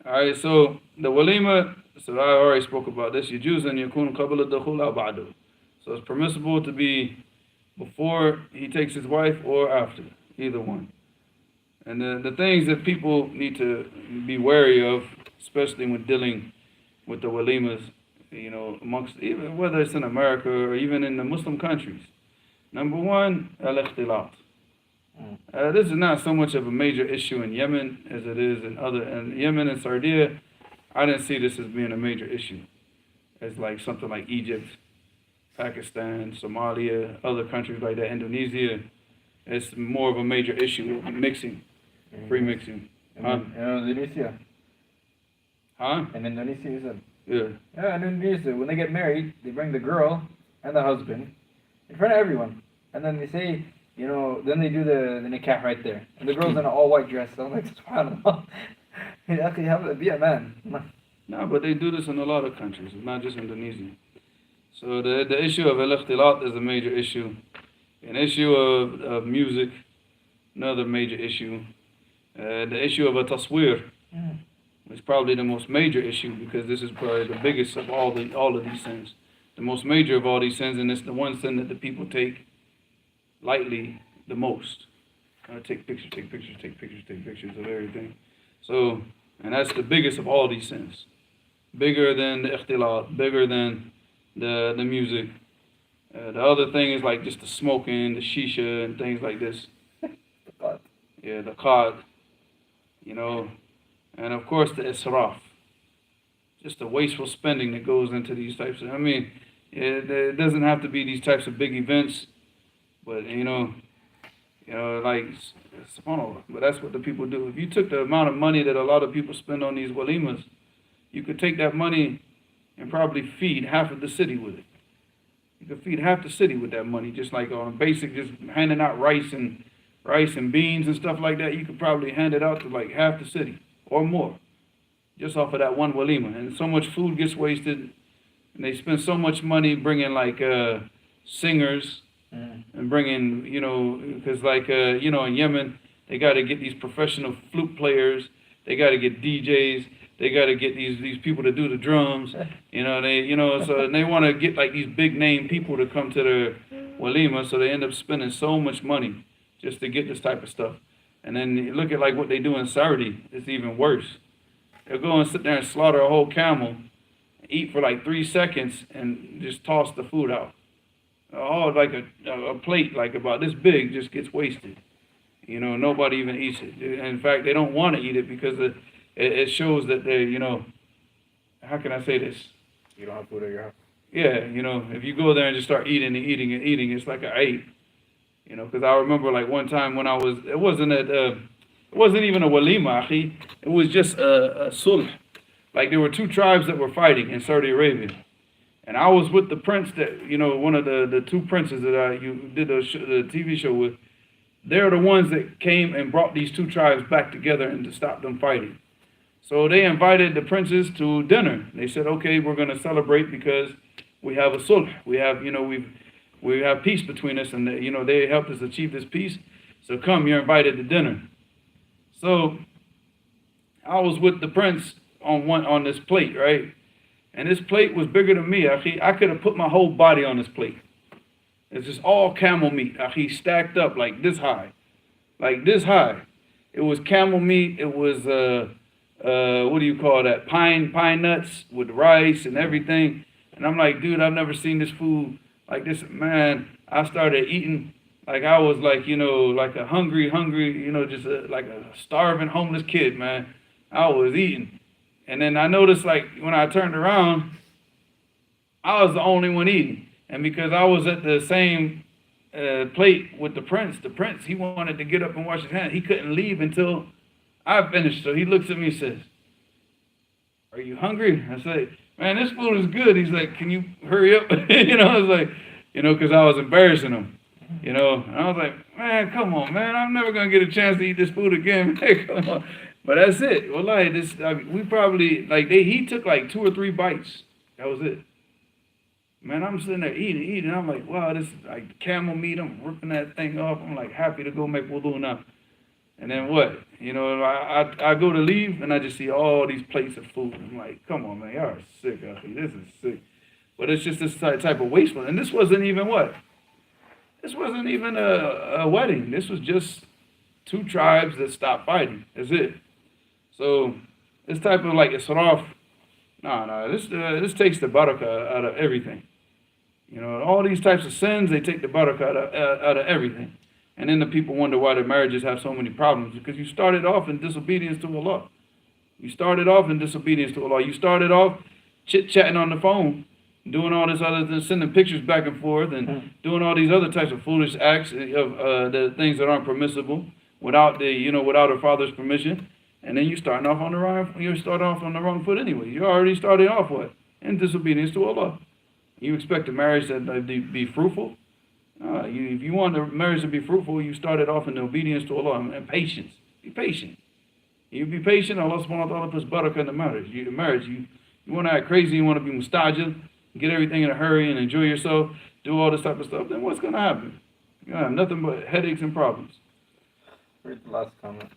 Alright, so the walima, so I already spoke about this. يجوز أن يكون قبل الدخول أو بعده. So it's permissible to be before he takes his wife or after, either one. And the things that people need to be wary of, especially when dealing with the walimas, you know, amongst, even whether it's in America or even in the Muslim countries. Number one, al-ikhtilat. This is not so much of a major issue in Yemen as it is in Yemen and Sardinia. I didn't see this as being a major issue. It's like something like Egypt, Pakistan, Somalia, other countries like that, Indonesia. It's more of a major issue of mixing, free mixing. Huh? In Indonesia. Huh? In Indonesia, you said. Yeah. Yeah, in Indonesia, when they get married, they bring the girl and the husband in front of everyone. And then they say, you know, then they do the nikah right there. And the girl's in an all-white dress. So I'm like, subhanAllah. You actually have to be a man. No, but they do this in a lot of countries. It's not just Indonesia. So the issue of al-ikhtilat is a major issue. An issue of music, another major issue. The issue of a taswir is probably the most major issue, because this is probably the biggest of all of these sins. The most major of all these sins, and it's the one sin that the people take lightly the most. Take pictures of everything. So, and that's the biggest of all these sins. Bigger than the ikhtilat, bigger than the music. The other thing is like just the smoking, the shisha, and things like this. Yeah, the qad, you know, and of course the israf. Just the wasteful spending that goes into these types of, I mean, it doesn't have to be these types of big events, but you know, like, subhanAllah, but that's what the people do. If you took the amount of money that a lot of people spend on these walimas, you could take that money and probably feed half of the city with it. You could feed half the city with that money, just like on a basic, just handing out rice and beans and stuff like that. You could probably hand it out to like half the city or more, just off of that one walima. And so much food gets wasted, and they spend so much money bringing like singers and bringing, you know, because like you know, in Yemen they got to get these professional flute players, they got to get DJs. They got to get these people to do the drums, you know. So and they want to get like these big name people to come to their walima, so they end up spending so much money just to get this type of stuff. And then you look at like what they do in Saudi, it's even worse. They'll go and sit there and slaughter a whole camel, eat for like 3 seconds, and just toss the food out. All like a plate like about this big just gets wasted. You know, nobody even eats it. In fact, they don't want to eat it because it shows that they, you know, how can I say this? You don't have food at your house. Yeah, you know, if you go there and just start eating, it's like an ape. You know, because I remember like one time when it wasn't even a walima, akhi. It was just a sulh. Like there were two tribes that were fighting in Saudi Arabia. And I was with the prince that, you know, one of the two princes that you did the TV show with. They're the ones that came and brought these two tribes back together and to stop them fighting. So they invited the princes to dinner. They said, okay, we're going to celebrate because we have a sulh. We have, you know, we have peace between us, and you know, they helped us achieve this peace. So come, you're invited to dinner. So I was with the prince on this plate, right? And this plate was bigger than me, akhi. I could have put my whole body on this plate. It's just all camel meat, akhi, stacked up like this high. Like this high. It was camel meat. It was, what do you call that? Pine nuts with rice and everything. And I'm like, dude, I've never seen this food like this. Man, I started eating like I was like, you know, like a hungry, you know, just like a starving homeless kid, man. I was eating. And then I noticed like when I turned around, I was the only one eating. And because I was at the same plate with the prince, he wanted to get up and wash his hands. He couldn't leave until I finished. So he looks at me and says, are you hungry? I said, man, this food is good. He's like, can you hurry up? I was like, because I was embarrassing him. And I was like, man, come on, man. I'm never going to get a chance to eat this food again. Man, come on. But that's it. Wallahi, we probably, he took like 2 or 3 bites. That was it. Man, I'm sitting there eating. I'm like, wow, this is like camel meat. I'm ripping that thing off. I'm like happy to go make wudu now. And then what? I go to leave and I just see all these plates of food. I'm like, come on, man, y'all are sick. This is sick. But it's just this type of wasteful. And this wasn't even what? This wasn't even a wedding. This was just 2 tribes that stopped fighting. That's it. So this type of like israf, this takes the barakah out of everything. All these types of sins, they take the barakah out of everything. And then the people wonder why their marriages have so many problems. Because you started off in disobedience to Allah. You started off chit-chatting on the phone, doing all this other than sending pictures back and forth and doing all these other types of foolish acts of the things that aren't permissible without her father's permission. And then you start off on the wrong foot anyway. You already started off what? In disobedience to Allah. You expect a marriage to be fruitful? If you want a marriage to be fruitful, you started off in obedience to Allah and patience. Be patient. You be patient, Allah subhanahu wa ta'ala puts barakah in the marriage. You want to act crazy, you want to be mustajil, get everything in a hurry and enjoy yourself, do all this type of stuff, then what's going to happen? You're going to have nothing but headaches and problems. Read the last comment.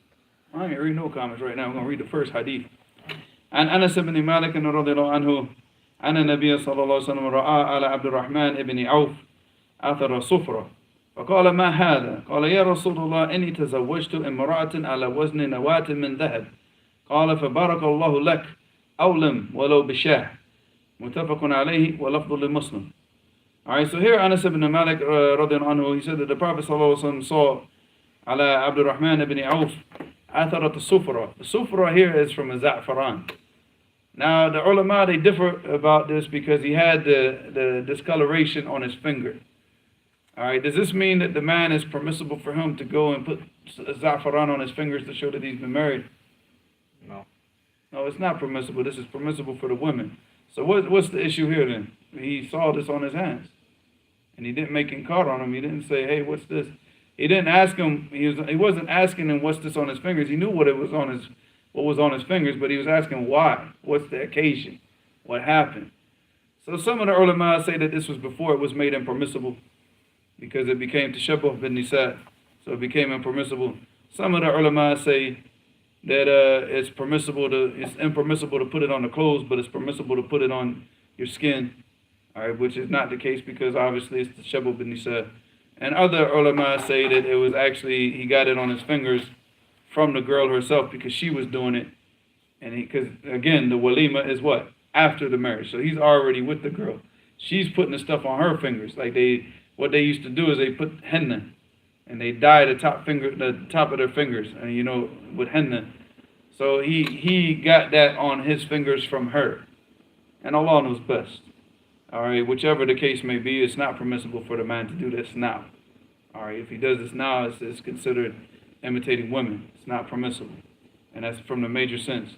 I ain't read no comments right now. I'm going to read the first hadith. عن أنس بن مالك رضي الله عنه أن النبي صلى الله عليه وسلم رأى على عبد الرحمن بن عوف أثر صفرة فقال ما هذا؟ قال يا رسول الله إني تزوجت امرأة على وزن نواة من ذهب قال فبارك الله لك أولم ولو بشاه متفق عليه ولفظ لمسلم. Alright, so here Anas ibn Malik radiallahu anhu, he said that the Prophet sallallahu alaihi wasallam saw ala Abdul Rahman ibn Auf atharat al-sufra. The sufra here is from a za'faran. Now the ulama, they differ about this because he had the discoloration on his finger. Alright, does this mean that the man is permissible for him to go and put za'faran on his fingers to show that he's been married? No. No, it's not permissible. This is permissible for the women. So what's the issue here then? He saw this on his hands. And he didn't make inkar on him. He didn't say, hey, what's this? He didn't ask him, he wasn't asking him what's this on his fingers. He knew what was on his fingers, but he was asking why. What's the occasion? What happened? So some of the ulama say that this was before it was made impermissible, because it became tashabbuh bin nisa, so it became impermissible. Some of the ulama say that it's impermissible to put it on the clothes, but it's permissible to put it on your skin. Alright, which is not the case because obviously it's tashabbuh bin nisa. And other ulama say that it was actually, he got it on his fingers from the girl herself because she was doing it. And because again, the walima is what? After the marriage. So he's already with the girl. She's putting the stuff on her fingers. What they used to do is they put henna and they dye the top of their fingers, and with henna. So he got that on his fingers from her. And Allah knows best. Alright, whichever the case may be, it's not permissible for the man to do this now. Alright, if he does this now, it's considered imitating women. It's not permissible. And that's from the major sins.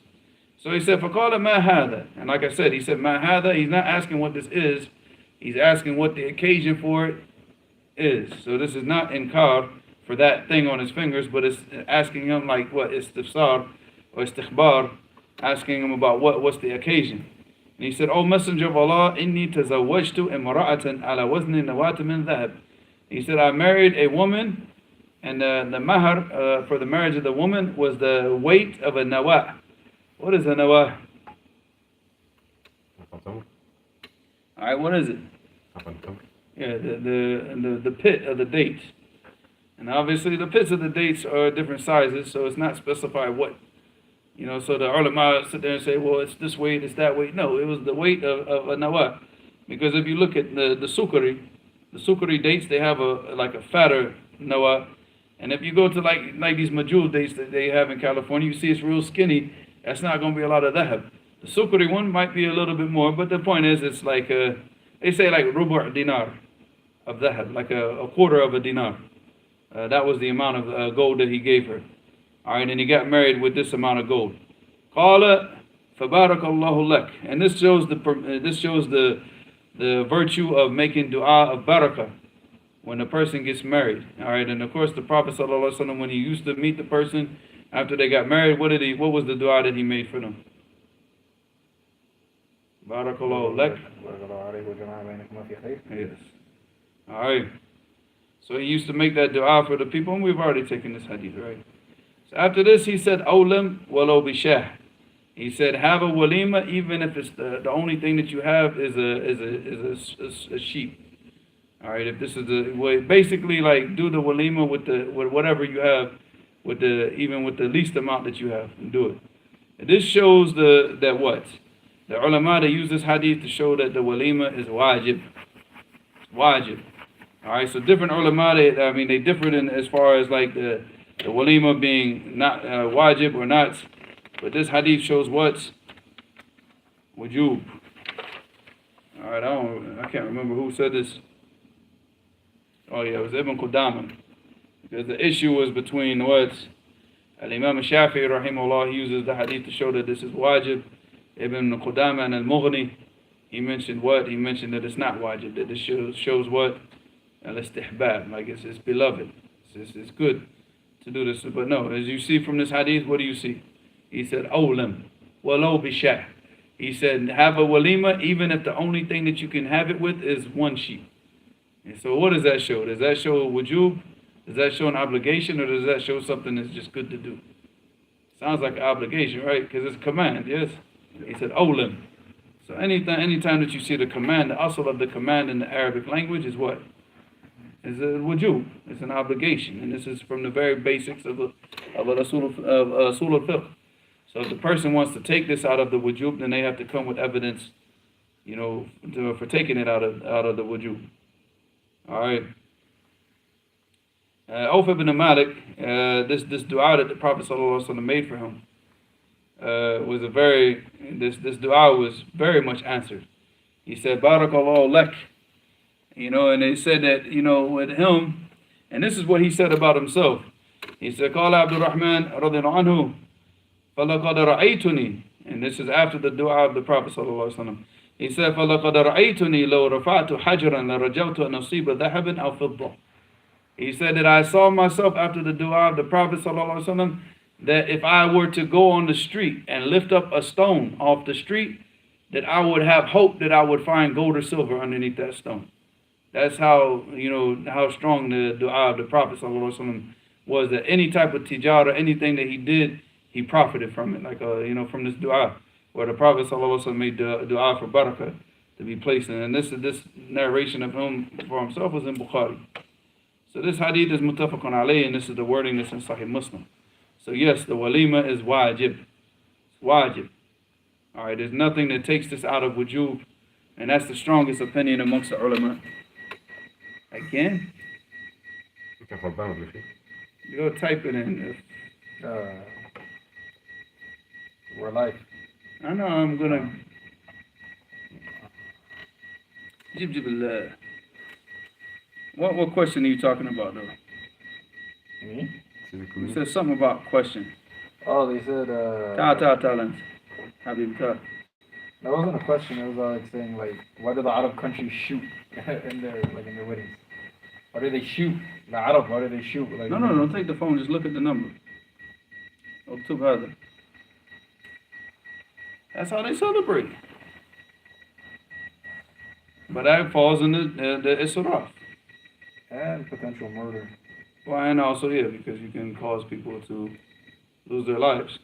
So he said, فَقَالَ مَا هَذَا? And like I said, he said, مَا هَذَا? He's not asking what this is. He's asking what the occasion for it is. So this is not inkar for that thing on his fingers, but it's asking him like what? Istifsar or istikhbar, asking him about what's the occasion. And he said, O Messenger of Allah, inni tazawwajtu imra'atan ala wazni nawat min dhahab. He said, I married a woman, and the mahar for the marriage of the woman was the weight of a nawah. What is a nawah? Alright, what is it? Yeah, the pit of the dates. And obviously the pits of the dates are different sizes, so it's not specified what. So the ulama sit there and say, well, it's this weight, it's that weight. No, it was the weight of a nawah. Because if you look at the sukari dates, they have a fatter nawah. And if you go to like these majul dates that they have in California, you see it's real skinny. That's not going to be a lot of dhahab. The sukari one might be a little bit more, but the point is it's like, they say like rubu' dinar of dhahab, like a quarter of a dinar. That was the amount of gold that he gave her. Alright, and he got married with this amount of gold. Qala فَبَارَكَ اللَّهُ لَكَ. And this shows the virtue of making dua of barakah when a person gets married. All right, and of course the Prophet ﷺ, when he used to meet the person after they got married, what was the dua that he made for them? Barakallahu lak. Yes. All right. So he used to make that dua for the people, and we've already taken this hadith, right? So after this, he said, "Awlam walau bishah." He said, "Have a walima, even if it's the only thing that you have is a sheep." All right. If this is the way, basically, like do the walima with whatever you have, even with the least amount that you have, and do it. And this shows that what the ulama, they use this hadith to show that the walima is wajib. It's wajib. All right, so different ulama, they differ in as far as like the walima being not wajib or not, but this hadith shows what? Wujub. All right, I can't remember who said this. Oh yeah, it was Ibn Qudama, because the issue was between what Al-Imam Shafi'i rahimahullah, he uses the hadith to show that this is wajib. Ibn Qudama and Al-Mughni, he mentioned what? He mentioned that it's not wajib, that this shows what? Al-istihbab, like it's beloved. It's good to do this. But no, as you see from this hadith, what do you see? He said, "Awlam, walau bishah." He said, have a walima, even if the only thing that you can have it with is one sheep. And so what does that show? Does that show wujub? Does that show an obligation, or does that show something that's just good to do? Sounds like an obligation, right? Because it's a command, yes? He said, "Awlam." So anytime that you see the command, the asl of the command in the Arabic language is what? Is a wujub. It's an obligation, and this is from the very basics of usul al-fiqh. So if the person wants to take this out of the wujub, then they have to come with evidence, for taking it out of the wujub. All right. Auf ibn Malik, this dua that the Prophet ﷺ made for him this dua was very much answered. He said, "Barakallahu lak." And they said that, with him, and this is what he said about himself. He said, "Qala Abdul Rahman radiyallahu anhu, فَلَقَدْ رَأَيْتُنِي." And this is after the dua of the Prophet ﷺ. He said, فَلَقَدْ رَأَيْتُنِي لَوْ رَفَعْتُ حَجْرًا لَرَجَوْتُ أَنْ أُصِيبَ ذَهَبًا أَوْ فِضَّةً. He said that I saw myself after the dua of the Prophet ﷺ, that if I were to go on the street and lift up a stone off the street, that I would have hope that I would find gold or silver underneath that stone. That's how, how strong the dua of the Prophet ﷺ was, that any type of tijara, anything that he did, he profited from it. Like, from this dua, where the Prophet ﷺ made the dua for barakah to be placed in. And this narration of him for himself was in Bukhari. So this hadith is muttafaqun alayh, and this is the wording that's in Sahih Muslim. So yes, the walima is wajib. It's wajib. All right, there's nothing that takes this out of wujub, and that's the strongest opinion amongst the ulama. Again, you go type it in. We're live. I know I'm gonna. What question are you talking about, though? Me? You said something about question. Oh, they said. Talent. Habib Ta. That wasn't a question. It was like saying why do the Arab countries shoot in their weddings? Why do they shoot? The Arab, why do they shoot? No, don't take the phone. Just look at the number. Oktub Hada. That's how they celebrate. But that falls in the israf. And potential murder. Well, and also, because you can cause people to lose their lives.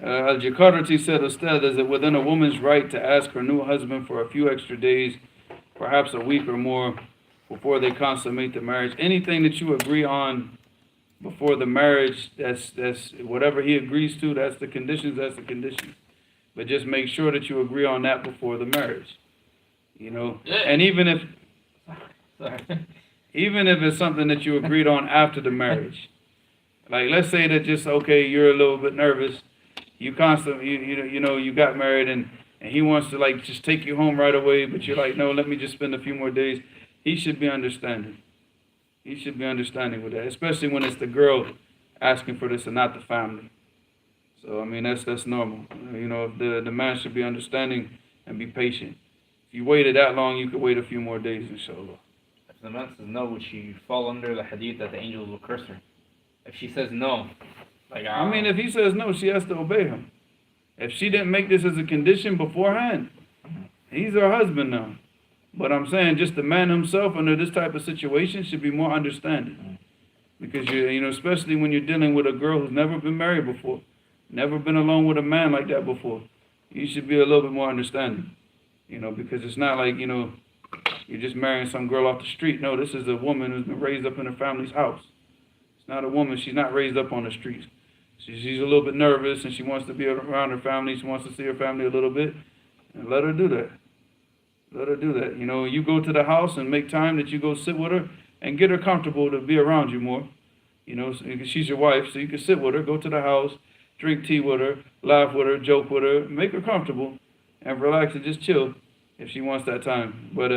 Al-Jakarati said, "Ustad, is it within a woman's right to ask her new husband for a few extra days, perhaps a week or more, before they consummate the marriage? Anything that you agree on before the marriage, that's whatever he agrees to, that's the conditions. But just make sure that you agree on that before the marriage. And even if it's something that you agreed on after the marriage, like let's say that you're a little bit nervous, you constantly you got married and he wants to just take you home right away, but you're like, no, let me just spend a few more days. He should be understanding. he should be understanding with that, especially when it's the girl asking for this and not the family. So I mean that's normal. You know, the man should be understanding and be patient. If you waited that long, you could wait a few more days, inshallah. If the man says no, would she fall under the hadith that the angels will curse her? If she says no, like I mean, if he says no, she has to obey him. If she didn't make this as a condition beforehand, he's her husband now. But I'm saying just the man himself under this type of situation should be more understanding. Because you know, especially when you're dealing with a girl who's never been married before, never been alone with a man like that before, you should be a little bit more understanding. You know, because it's not like, you know, you're just marrying some girl off the street. No, this is a woman who's been raised up in her family's house. It's not a woman, she's not raised up on the streets. She's a little bit nervous and she wants to be around her family, she wants to see her family a little bit, and let her do that. Let her do that. You know, you go to the house and make time that you go sit with her and get her comfortable to be around you more. You know, so she's your wife, so you can sit with her, go to the house, drink tea with her, laugh with her, joke with her, make her comfortable, and relax and just chill if she wants that time. But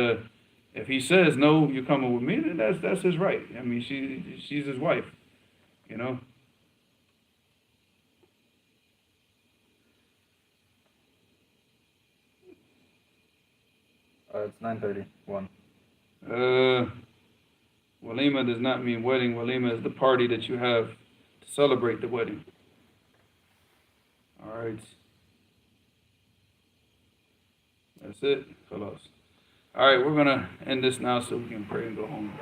if he says, no, you're coming with me, then that's his right. I mean, she's his wife, you know. It's 9:31. Walima does not mean wedding. Walima is the party that you have to celebrate the wedding. All right. That's it. Khalas. All right, we're going to end this now so we can pray and go home.